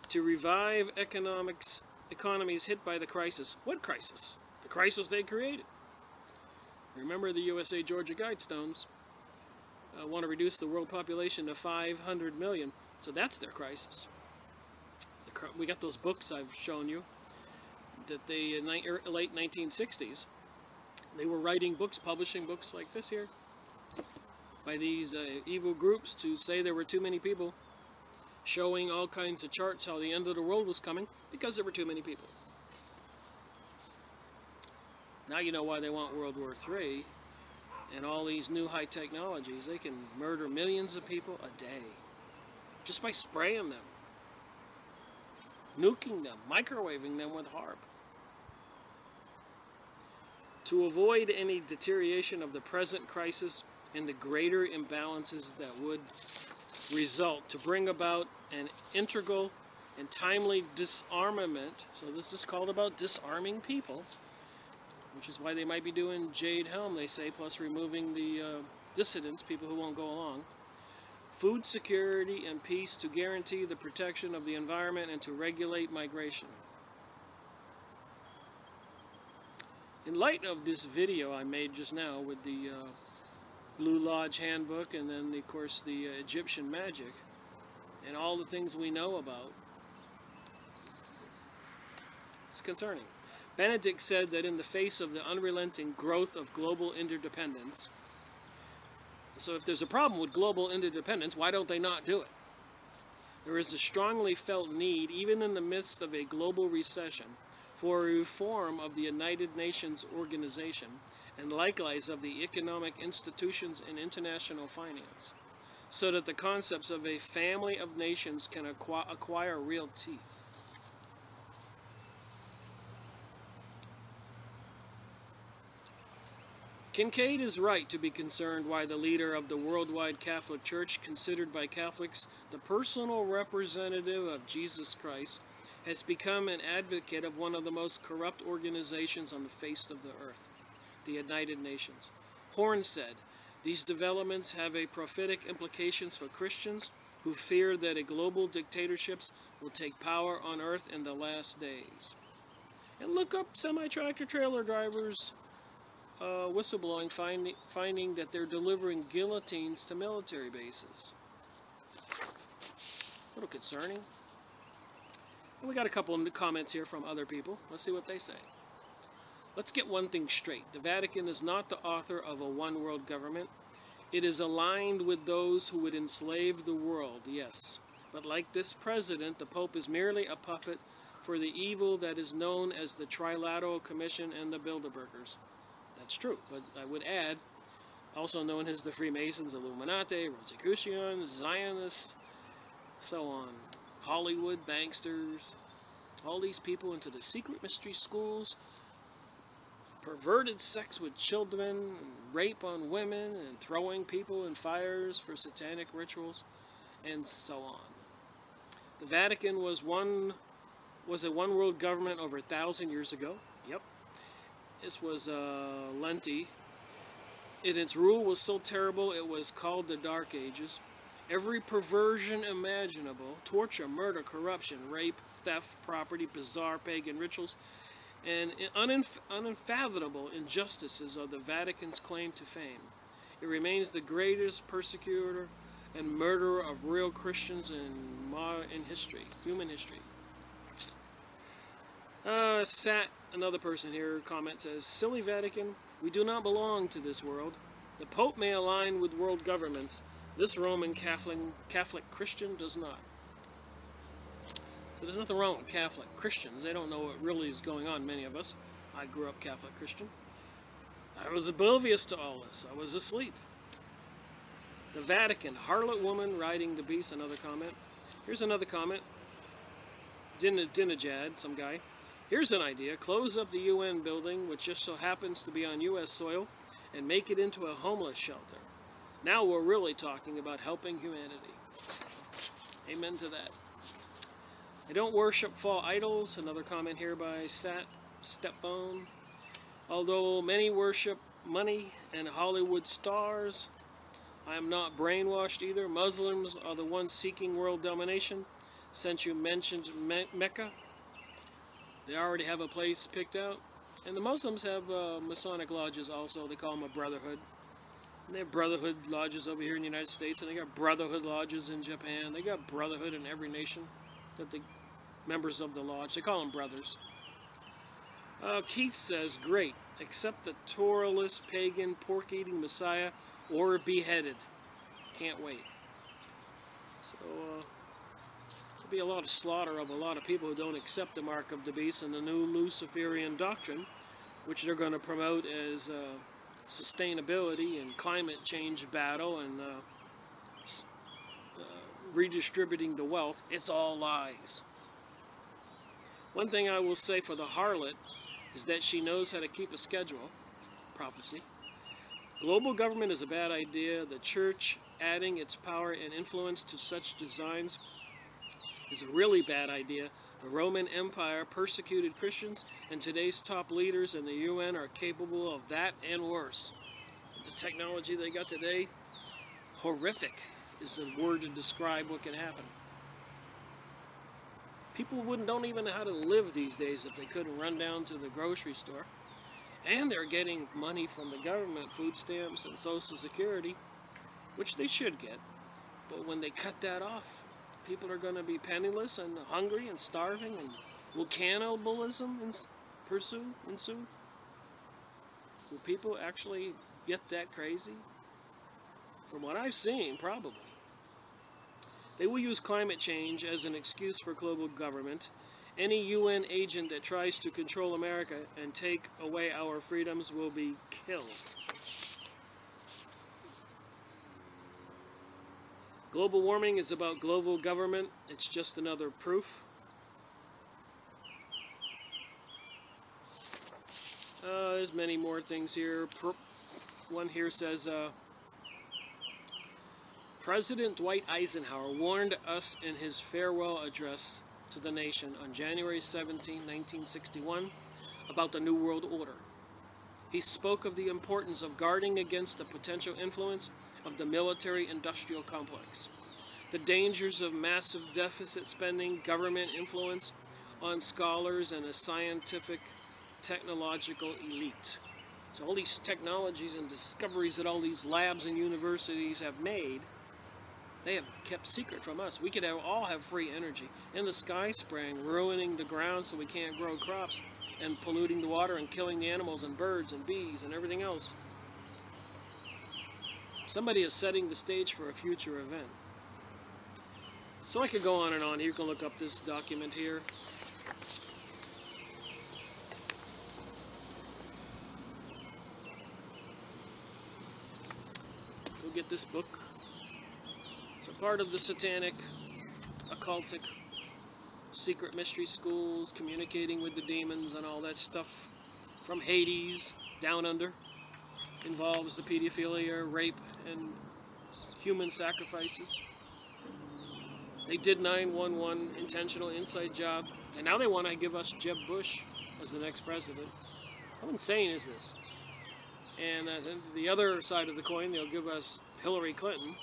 to revive economies hit by the crisis. What crisis? The crisis they created. Remember the USA Georgia Guidestones want to reduce the world population to 500 million. So that's their crisis. We got those books I've shown you that they, in the late 1960s, they were writing books, publishing books like this here, by these evil groups to say there were too many people, showing all kinds of charts how the end of the world was coming because there were too many people. Now you know why they want World War III and all these new high technologies. They can murder millions of people a day just by spraying them, nuking them, microwaving them with HARP. To avoid any deterioration of the present crisis and the greater imbalances that would result, to bring about an integral and timely disarmament. So this is called about disarming people, which is why they might be doing Jade Helm, they say, plus removing the dissidents, people who won't go along. Food security and peace, to guarantee the protection of the environment and to regulate migration. In light of this video I made just now with the Blue Lodge Handbook and then, of course, the Egyptian magic and all the things we know about, it's concerning. Benedict said that in the face of the unrelenting growth of global interdependence, so if there's a problem with global interdependence, why don't they not do it? There is a strongly felt need, even in the midst of a global recession, for a reform of the United Nations organization and likewise of the economic institutions and international finance, so that the concepts of a family of nations can acquire real teeth. Kincaid is right to be concerned why the leader of the worldwide Catholic Church, considered by Catholics the personal representative of Jesus Christ, has become an advocate of one of the most corrupt organizations on the face of the earth, the United Nations. Horn said, these developments have a prophetic implications for Christians who fear that a global dictatorships will take power on earth in the last days. And look up semi-tractor trailer drivers whistleblowing, finding that they're delivering guillotines to military bases. A little concerning. And we got a couple of comments here from other people. Let's see what they say. Let's get one thing straight. The Vatican is not the author of a one-world government. It is aligned with those who would enslave the world, yes. But like this president, the Pope is merely a puppet for the evil that is known as the Trilateral Commission and the Bilderbergers. That's true, but I would add, also known as the Freemasons, Illuminati, Rosicrucians, Zionists, so on. Hollywood, banksters, all these people into the secret mystery schools, perverted sex with children, rape on women, and throwing people in fires for satanic rituals, and so on. The Vatican was a one-world government over 1,000 years ago. Yep. This was Lenti. And its rule was so terrible it was called the Dark Ages. Every perversion imaginable, torture, murder, corruption, rape, theft, property, bizarre pagan rituals, and unfathomable injustices are the Vatican's claim to fame. It remains the greatest persecutor and murderer of real Christians in history, human history. Another person here comment says, silly Vatican, we do not belong to this world. The Pope may align with world governments. This Roman Catholic Christian does not. So there's nothing wrong with Catholic Christians. They don't know what really is going on, many of us. I grew up Catholic Christian. I was oblivious to all this. I was asleep. The Vatican, harlot woman riding the beast, another comment. Here's another comment. Dinajad, some guy. Here's an idea. Close up the UN building, which just so happens to be on US soil, and make it into a homeless shelter. Now we're really talking about helping humanity. Amen to that. I don't worship false idols. Another comment here by Stepbone. Although many worship money and Hollywood stars, I am not brainwashed either. Muslims are the ones seeking world domination. Since you mentioned Mecca, they already have a place picked out. And the Muslims have Masonic lodges also. They call them a brotherhood. And they have brotherhood lodges over here in the United States, and they got brotherhood lodges in Japan. They got brotherhood in every nation that the members of the lodge, they call them brothers. Keith says, great, accept the Torah-less, pagan, pork-eating Messiah or beheaded. Can't wait. So, there'll be a lot of slaughter of a lot of people who don't accept the mark of the beast and the new Luciferian doctrine, which they're going to promote as sustainability and climate change battle and redistributing the wealth. It's all lies. One thing I will say for the harlot is that she knows how to keep a schedule. Prophecy. Global government is a bad idea. The church adding its power and influence to such designs is a really bad idea. The Roman Empire persecuted Christians, and today's top leaders in the UN are capable of that and worse. The technology they got today, horrific is a word to describe what can happen. People don't even know how to live these days if they couldn't run down to the grocery store. And they're getting money from the government, food stamps and Social Security, which they should get. But when they cut that off, people are going to be penniless and hungry and starving, and will cannibalism ensue? Will people actually get that crazy? From what I've seen, probably. They will use climate change as an excuse for global government. Any UN agent that tries to control America and take away our freedoms will be killed. Global warming is about global government. It's just another proof. There's many more things here. One here says, President Dwight Eisenhower warned us in his farewell address to the nation on January 17, 1961, about the New World Order. He spoke of the importance of guarding against the potential influence of the military-industrial complex, the dangers of massive deficit spending, government influence on scholars and a scientific, technological elite. So all these technologies and discoveries that all these labs and universities have made, they have kept secret from us. We could all have free energy. In the sky spraying, ruining the ground so we can't grow crops, and polluting the water and killing the animals and birds and bees and everything else. Somebody is setting the stage for a future event. So I could go on and on. You can look up this document here. Go get this book. It's a part of the satanic, occultic, secret mystery schools, communicating with the demons and all that stuff from Hades down under. Involves the pedophilia, rape, and human sacrifices. They did 9/11 intentional inside job, and now they want to give us Jeb Bush as the next president. How insane is this? And the other side of the coin, they'll give us Hillary Clinton.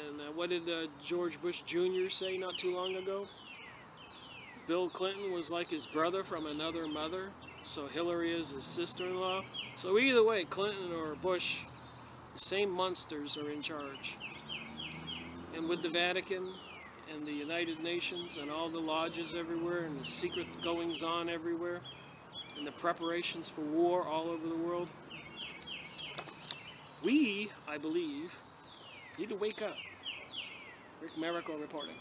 And what did George Bush Jr. say not too long ago? Bill Clinton was like his brother from another mother, so Hillary is his sister-in-law. So either way, Clinton or Bush, the same monsters are in charge. And with the Vatican and the United Nations and all the lodges everywhere and the secret goings-on everywhere and the preparations for war all over the world, we, I believe, need to wake up. Rick Miracle reporting.